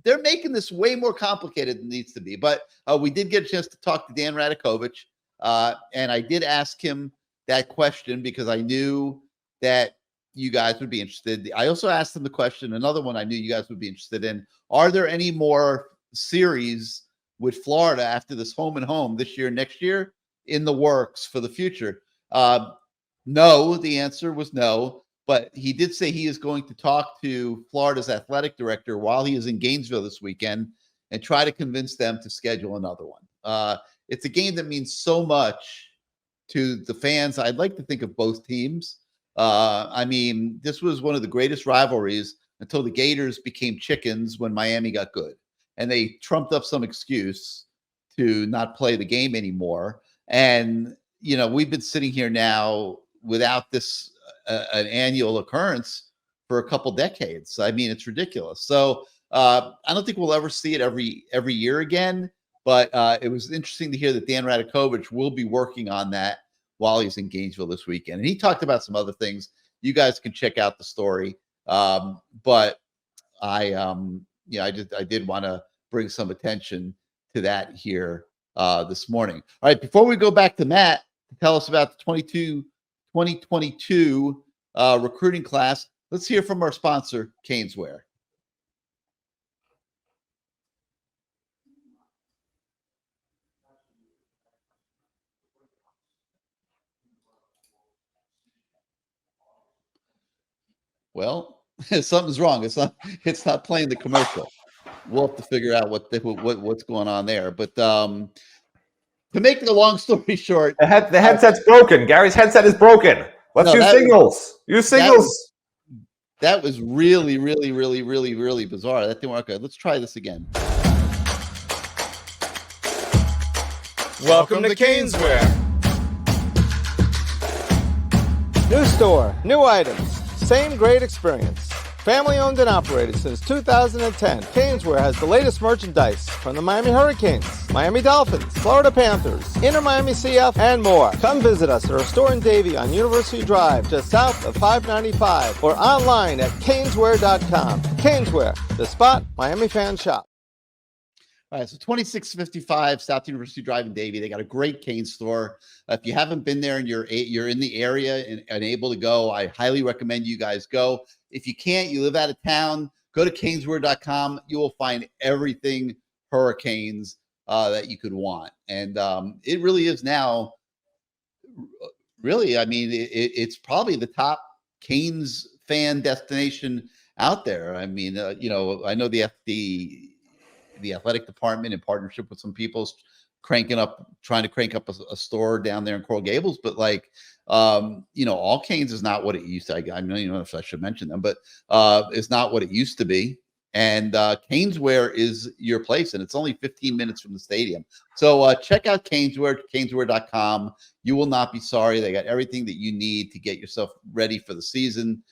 They're making this way more complicated than it needs to be. But we did get a chance to talk to Dan Radakovich, and I did ask him that question because I knew that you guys would be interested. I also asked him the question, another one I knew you guys would be interested in. Are there any more series with Florida after this home and home this year, next year, in the works for the future? No, the answer was no. But he did say he is going to talk to Florida's athletic director while he is in Gainesville this weekend and try to convince them to schedule another one. It's a game that means so much to the fans. I'd like to think of both teams. This was one of the greatest rivalries until the Gators became chickens when Miami got good. And they trumped up some excuse to not play the game anymore. And, we've been sitting here now without this an annual occurrence for a couple decades. It's ridiculous. So I don't think we'll ever see it every year again. But it was interesting to hear that Dan Radakovich will be working on that while he's in Gainesville this weekend. And he talked about some other things. You guys can check out the story. But I did want to bring some attention to that here this morning. All right, before we go back to Matt to tell us about the 2022 recruiting class, let's hear from our sponsor, CaneSport. Well, something's wrong. It's not playing the commercial. We'll have to figure out what's going on there. But to make the long story short, the headset's broken. Gary's headset is broken. Let's use signals. Use signals. That was really, really, really, really, really bizarre. That didn't work good. Let's try this again. Welcome to CaneSport. New store, new items, same great experience. Family owned and operated since 2010, CaneSport has the latest merchandise from the Miami Hurricanes, Miami Dolphins, Florida Panthers, Inter Miami CF, and more. Come visit us at our store in Davie on University Drive, just south of 595, or online at caneswear.com. CaneSport, the spot Miami fans shop. All right, so 2655 South University Drive in Davie. They got a great cane store. If you haven't been there and you're in the area and able to go, I highly recommend you guys go. If you can't, you live out of town, go to caneswear.com. You will find everything Hurricanes that you could want. And it really is now, really, I mean, it's probably the top Canes fan destination out there. I mean, you know, I know the athletic department in partnership with some people trying to crank up a store down there in Coral Gables, but like, you know, all Canes is not what it used to. I don't even know if I should mention them, but it's not what it used to be. And Caneswear is your place, and it's only 15 minutes from the stadium. So check out Caneswear, caneswear.com. You will not be sorry. They got everything that you need to get yourself ready for the season.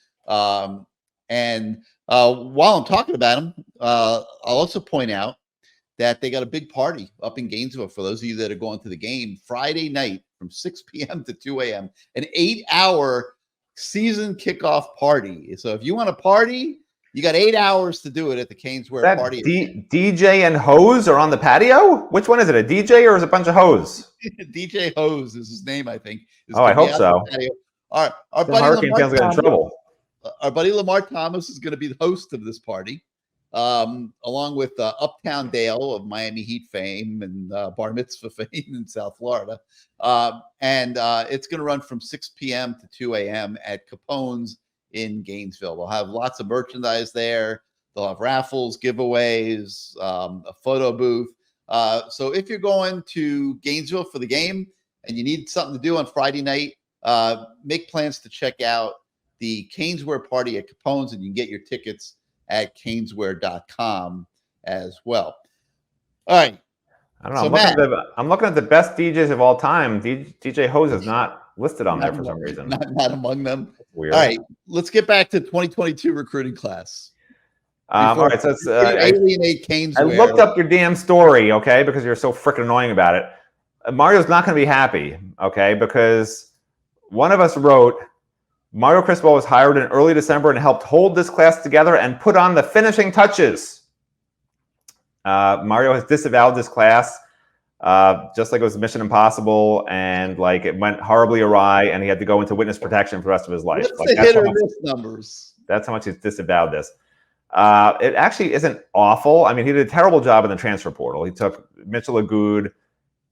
And while I'm talking about them, I'll also point out that they got a big party up in Gainesville for those of you that are going to the game Friday night from 6 p.m. to 2 a.m., an 8-hour season kickoff party. So if you want to party, you got 8 hours to do it at the Caneswear party. DJ and Hose are on the patio? Which one is it, a DJ or is it a bunch of Hose? DJ Hose is his name, I think. I hope so. Our buddy Hurricane fans get in trouble. Our buddy Lamar Thomas is going to be the host of this party, along with Uptown Dale of Miami Heat fame and Bar Mitzvah fame in South Florida. And it's going to run from 6 p.m. to 2 a.m. at Capone's in Gainesville. They'll have lots of merchandise there. They'll have raffles, giveaways, a photo booth. So if you're going to Gainesville for the game and you need something to do on Friday night, make plans to check out the Caneswear party at Capone's, and you can get your tickets at caneswear.com as well. All right. I don't know. So I'm looking at the best DJs of all time. DJ Hose is not listed on there for some reason. Not among them. Weird. All right. Let's get back to 2022 recruiting class. All right. So alienate Caneswear. I looked up your damn story, okay, because you're so freaking annoying about it. Mario's not going to be happy, okay, because one of us wrote, Mario Cristobal was hired in early December and helped hold this class together and put on the finishing touches. Mario has disavowed this class, just like it was Mission Impossible, and like it went horribly awry, and he had to go into witness protection for the rest of his life. What's the hit or miss numbers? That's how much he's disavowed this. It actually isn't awful. I mean, he did a terrible job in the transfer portal. He took Mitchell Agood,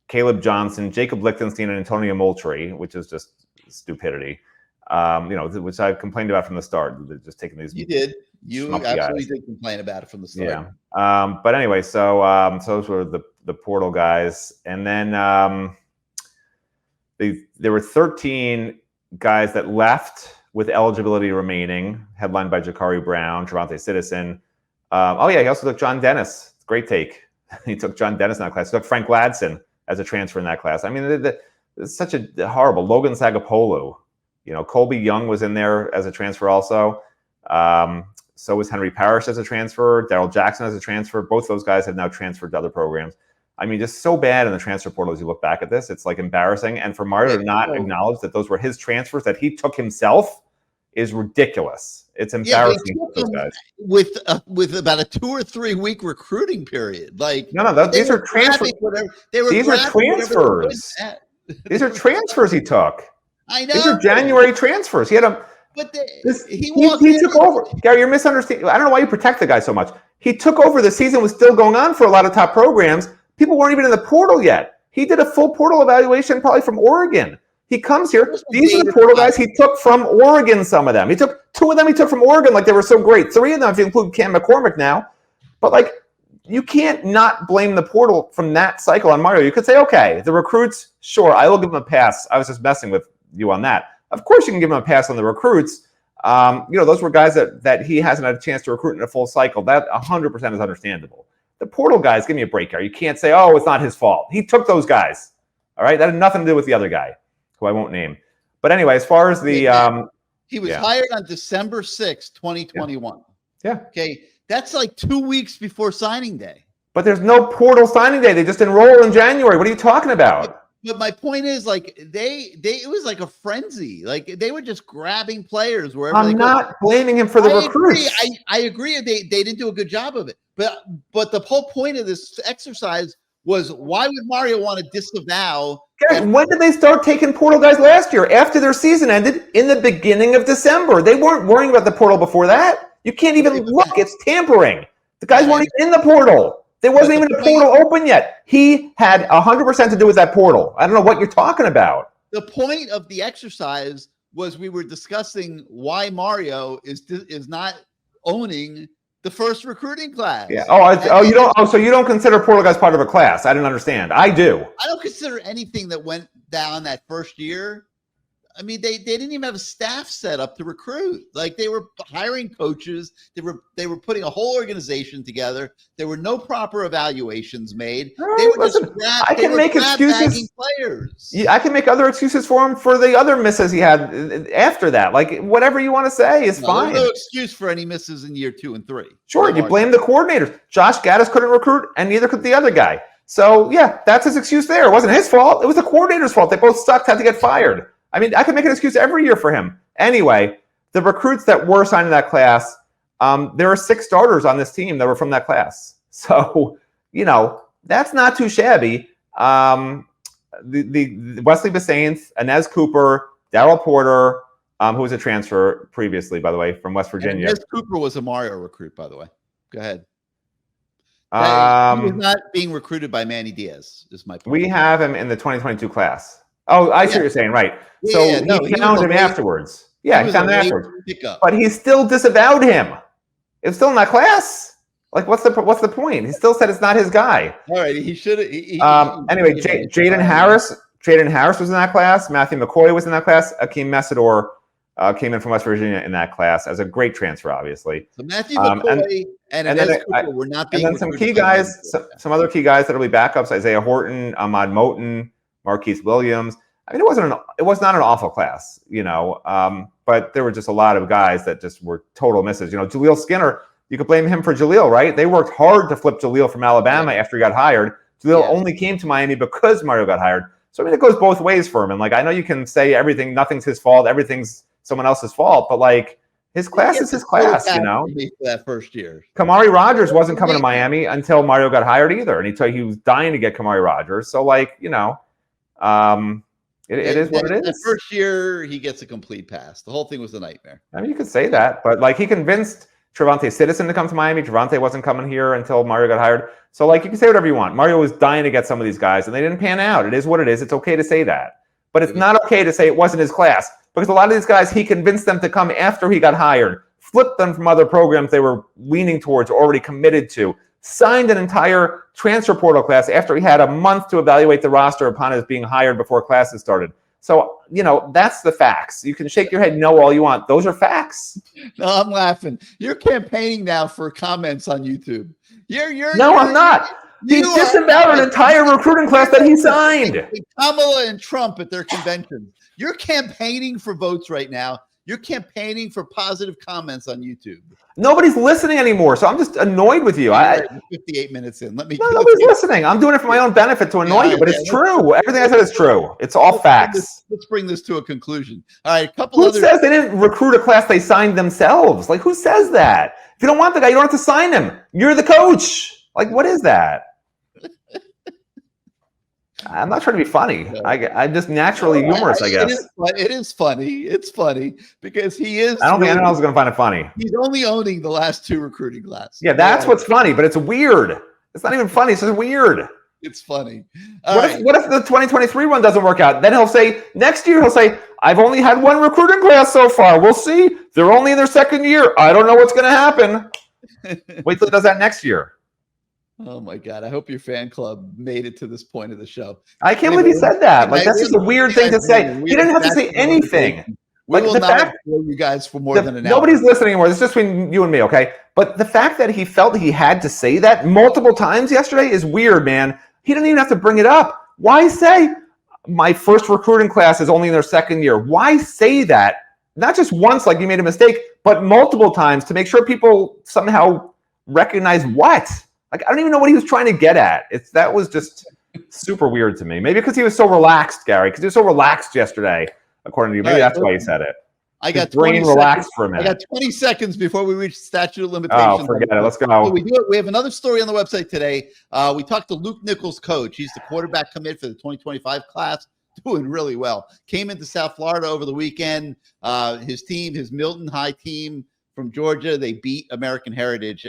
Caleb Johnson, Jacob Lichtenstein, and Antonio Moultrie, which is just stupidity. Which I complained about from the start. They're just taking these. You did. You absolutely did complain about it from the start. Yeah. But anyway, so those were the portal guys, and then there were 13 guys that left with eligibility remaining, headlined by Jakari Brown, Trevante Citizen. He also took John Dennis. Great take. He took John Dennis in that class. He took Frank Ladson as a transfer in that class. I mean, it's such a horrible. Logan Sagapolu. Colby Young was in there as a transfer also. So was Henry Parrish as a transfer. Daryl Jackson as a transfer. Both those guys have now transferred to other programs. I mean, just so bad in the transfer portal as you look back at this. It's like embarrassing. And for Mario to not acknowledge that those were his transfers that he took himself is ridiculous. It's embarrassing for those guys. With about a 2 or 3 week recruiting period. These are transfers. These are transfers. These are transfers he took. I know. These are January transfers. He had he took over. Gary, you're misunderstanding. I don't know why you protect the guy so much. He took over. The season was still going on for a lot of top programs. People weren't even in the portal yet. He did a full portal evaluation probably from Oregon. He comes here. These are the portal guys he took from Oregon, some of them. He took 2 of them he took from Oregon like they were so great. 3 of them if you include Cam McCormick now. But you can't not blame the portal from that cycle on Mario. You could say, okay, the recruits, sure, I will give them a pass. I was just messing with you on that. Of course you can give him a pass on the recruits. Those were guys that he hasn't had a chance to recruit in a full cycle. That 100% is understandable. The portal guys, give me a break here. You can't say, oh, it's not his fault. He took those guys. All right? That had nothing to do with the other guy, who I won't name. But anyway, as far as the... he was hired on December 6th, 2021. Yeah. Okay. That's like 2 weeks before signing day. But there's no portal signing day. They just enroll in January. What are you talking about? But my point is, like, it was like a frenzy. Like, they were just grabbing players wherever I'm not blaming him for the recruits. I agree. They didn't do a good job of it. But the whole point of this exercise was, why would Mario want to disavow? When did they start taking portal guys last year? After their season ended in the beginning of December. They weren't worrying about the portal before that. You can't even look. It's tampering. The guys weren't even in the portal. There wasn't even a portal open yet. He had 100% to do with that portal. I don't know what you're talking about. The point of the exercise was we were discussing why Mario is not owning the first recruiting class. Yeah. So you don't consider portal guys part of a class? I didn't understand. I do. I don't consider anything that went down that first year. I mean, they didn't even have a staff set up to recruit. Like, they were hiring coaches. They were putting a whole organization together. There were no proper evaluations made. They were just I can make excuses. Players. Yeah, I can make other excuses for him for the other misses he had after that. Like, whatever you want to say is fine. There's no excuse for any misses in year 2 and 3. Sure, you blame the coordinators. Josh Gaddis couldn't recruit, and neither could the other guy. So, yeah, that's his excuse there. It wasn't his fault. It was the coordinator's fault. They both sucked, had to get fired. I mean, I could make an excuse every year for him. Anyway, the recruits that were signed in that class, there are 6 starters on this team that were from that class. So, that's not too shabby. The Wesley Basainth, Inez Cooper, Darryl Porter, who was a transfer previously, by the way, from West Virginia. Inez Cooper was a Mario recruit, by the way. Go ahead. He was not being recruited by Manny Diaz, is my point. We have him in the 2022 class. Oh, I see what you're saying, right. So he found him afterwards. Yeah, he found him afterwards. But he still disavowed him. It's still in that class. Like, what's the point? He still said it's not his guy. All right, he should have. Anyway, Jaden Harris was in that class. Matthew McCoy was in that class. Akeem Messidor came in from West Virginia in that class as a great transfer, obviously. So Matthew McCoy and Cooper were not being. And then some key guys, some other key guys that will be backups: Isaiah Horton, Ahmad Moten, Marquise Williams. I mean, it was not an awful class, but there were just a lot of guys that just were total misses. Jaleel Skinner, you could blame him for Jaleel, right? They worked hard to flip Jaleel from Alabama after he got hired. Jaleel only came to Miami because Mario got hired. So, I mean, it goes both ways for him. Like, I know you can say nothing's his fault, everything's someone else's fault, but like, his class is his class, That first year. Kamari Rogers wasn't coming to Miami until Mario got hired either. And he was dying to get Kamari Rogers. So, like, it is what it is. The first year, he gets a complete pass. The whole thing was a nightmare. I mean, you could say that, but like, he convinced Trevante Citizen to come to Miami. Trevante wasn't coming here until Mario got hired. So, like, you can say whatever you want. Mario was dying to get some of these guys, and they didn't pan out. It is what it is. It's okay to say that. But it's not okay to say it wasn't his class, because a lot of these guys, he convinced them to come after he got hired, flipped them from other programs they were leaning towards, already committed to, signed an entire transfer portal class after he had a month to evaluate the roster upon his being hired before classes started. So, that's the facts. You can shake your head no all you want. Those are facts. No, I'm laughing. You're campaigning now for comments on YouTube. I'm not. He disavowed an entire recruiting class that he signed. Kamala and Trump at their convention. You're campaigning for votes right now. You're campaigning for positive comments on YouTube. Nobody's listening anymore, so I'm just annoyed with you. 58 minutes in. Nobody's listening. I'm doing it for my own benefit to annoy you, but it's true. Everything I said is true. It's all facts. Let's bring this to a conclusion. All right, Who says they didn't recruit a class they signed themselves? Like, who says that? If you don't want the guy, you don't have to sign him. You're the coach. Like, what is that? I'm not trying to be funny. I'm just naturally humorous, I guess. It is funny. It's funny because he is. I don't think anyone else is going to find it funny. He's only owning the last 2 recruiting classes. Yeah, that's what's funny, but it's weird. It's not even funny. It's just weird. It's funny. What if the 2023 one doesn't work out? Then he'll say, next year, I've only had 1 recruiting class so far. We'll see. They're only in their 2nd year. I don't know what's going to happen. Wait till he does that next year. Oh my God! I hope your fan club made it to this point of the show. I can't believe he said that. Like, that's just a weird thing to say. He didn't have to say anything. We will not bore you guys for more than an hour. Nobody's listening anymore. This is just between you and me, okay? But the fact that he felt he had to say that multiple times yesterday is weird, man. He didn't even have to bring it up. Why say my first recruiting class is only in their 2nd year? Why say that not just once, like you made a mistake, but multiple times to make sure people somehow recognize what. Like, I don't even know what he was trying to get at. That was just super weird to me. Maybe because he was so relaxed, Gary, because he was so relaxed yesterday, according to you. Maybe that's why he said it. I got His brain relaxed for a minute. I got 20 seconds before we reach statute of limitations. Oh, forget it. Let's go. So we have another story on the website today. We talked to Luke Nichols' coach. He's the quarterback commit for the 2025 class. Doing really well. Came into South Florida over the weekend. His team, his Milton High team from Georgia, they beat American Heritage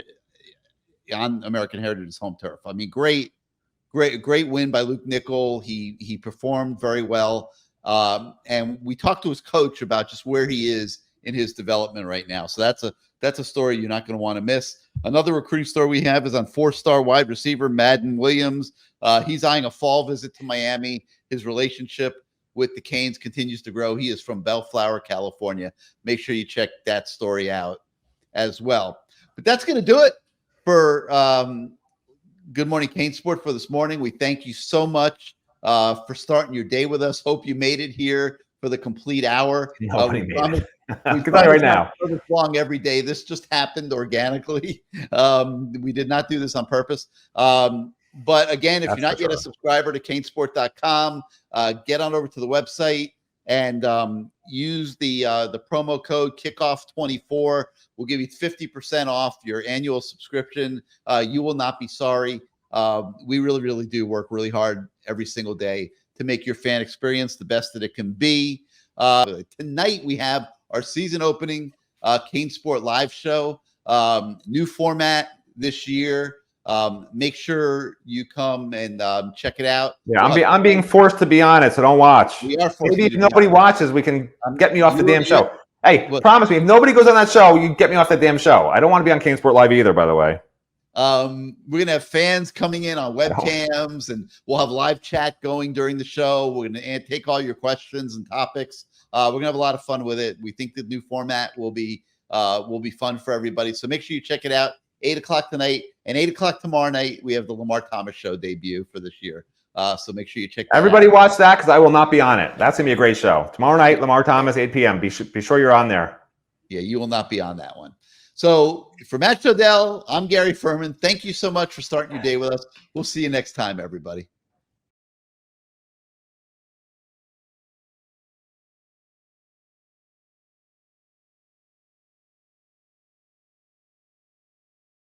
on American Heritage's home turf. I mean, great win by Luke Nichols. He performed very well. And we talked to his coach about just where he is in his development right now. So that's a story you're not going to want to miss. Another recruiting story we have is on 4-star wide receiver Madden Williams. He's eyeing a fall visit to Miami. His relationship with the Canes continues to grow. He is from Bellflower, California. Make sure you check that story out as well. But that's going to do it for Good Morning CaneSport for this morning. We thank you so much for starting your day with us. Hope you made it here for the complete hour. Nobody made it. We right now. This long every day. This just happened organically. We did not do this on purpose. But again, if you're not yet a subscriber to CaneSport.com, get on over to the website and use the promo code Kickoff24. We'll give you 50% off your annual subscription. You will not be sorry. We really, really do work really hard every single day to make your fan experience the best that it can be. Tonight we have our season opening CaneSport live show. New format this year. Make sure you come and check it out. Yeah, I'm being forced to be on it, so don't watch. We are forced. Maybe if nobody watches, we can get me off the damn show. Hey, promise me, if nobody goes on that show, you get me off that damn show. I don't want to be on CaneSport Live either, by the way. We're gonna have fans coming in on webcams, and we'll have live chat going during the show. We're gonna take all your questions and topics. We're gonna have a lot of fun with it. We think the new format will be fun for everybody. So make sure you check it out. 8 o'clock tonight and 8 o'clock tomorrow night. We have the Lamar Thomas show debut for this year. So make sure you check that Everybody out. Watch that because I will not be on it. That's going to be a great show. Tomorrow night, Lamar Thomas, 8 p.m. Be sure you're on there. Yeah, you will not be on that one. So for Matt Shodell, I'm Gary Ferman. Thank you so much for starting your day with us. We'll see you next time, everybody.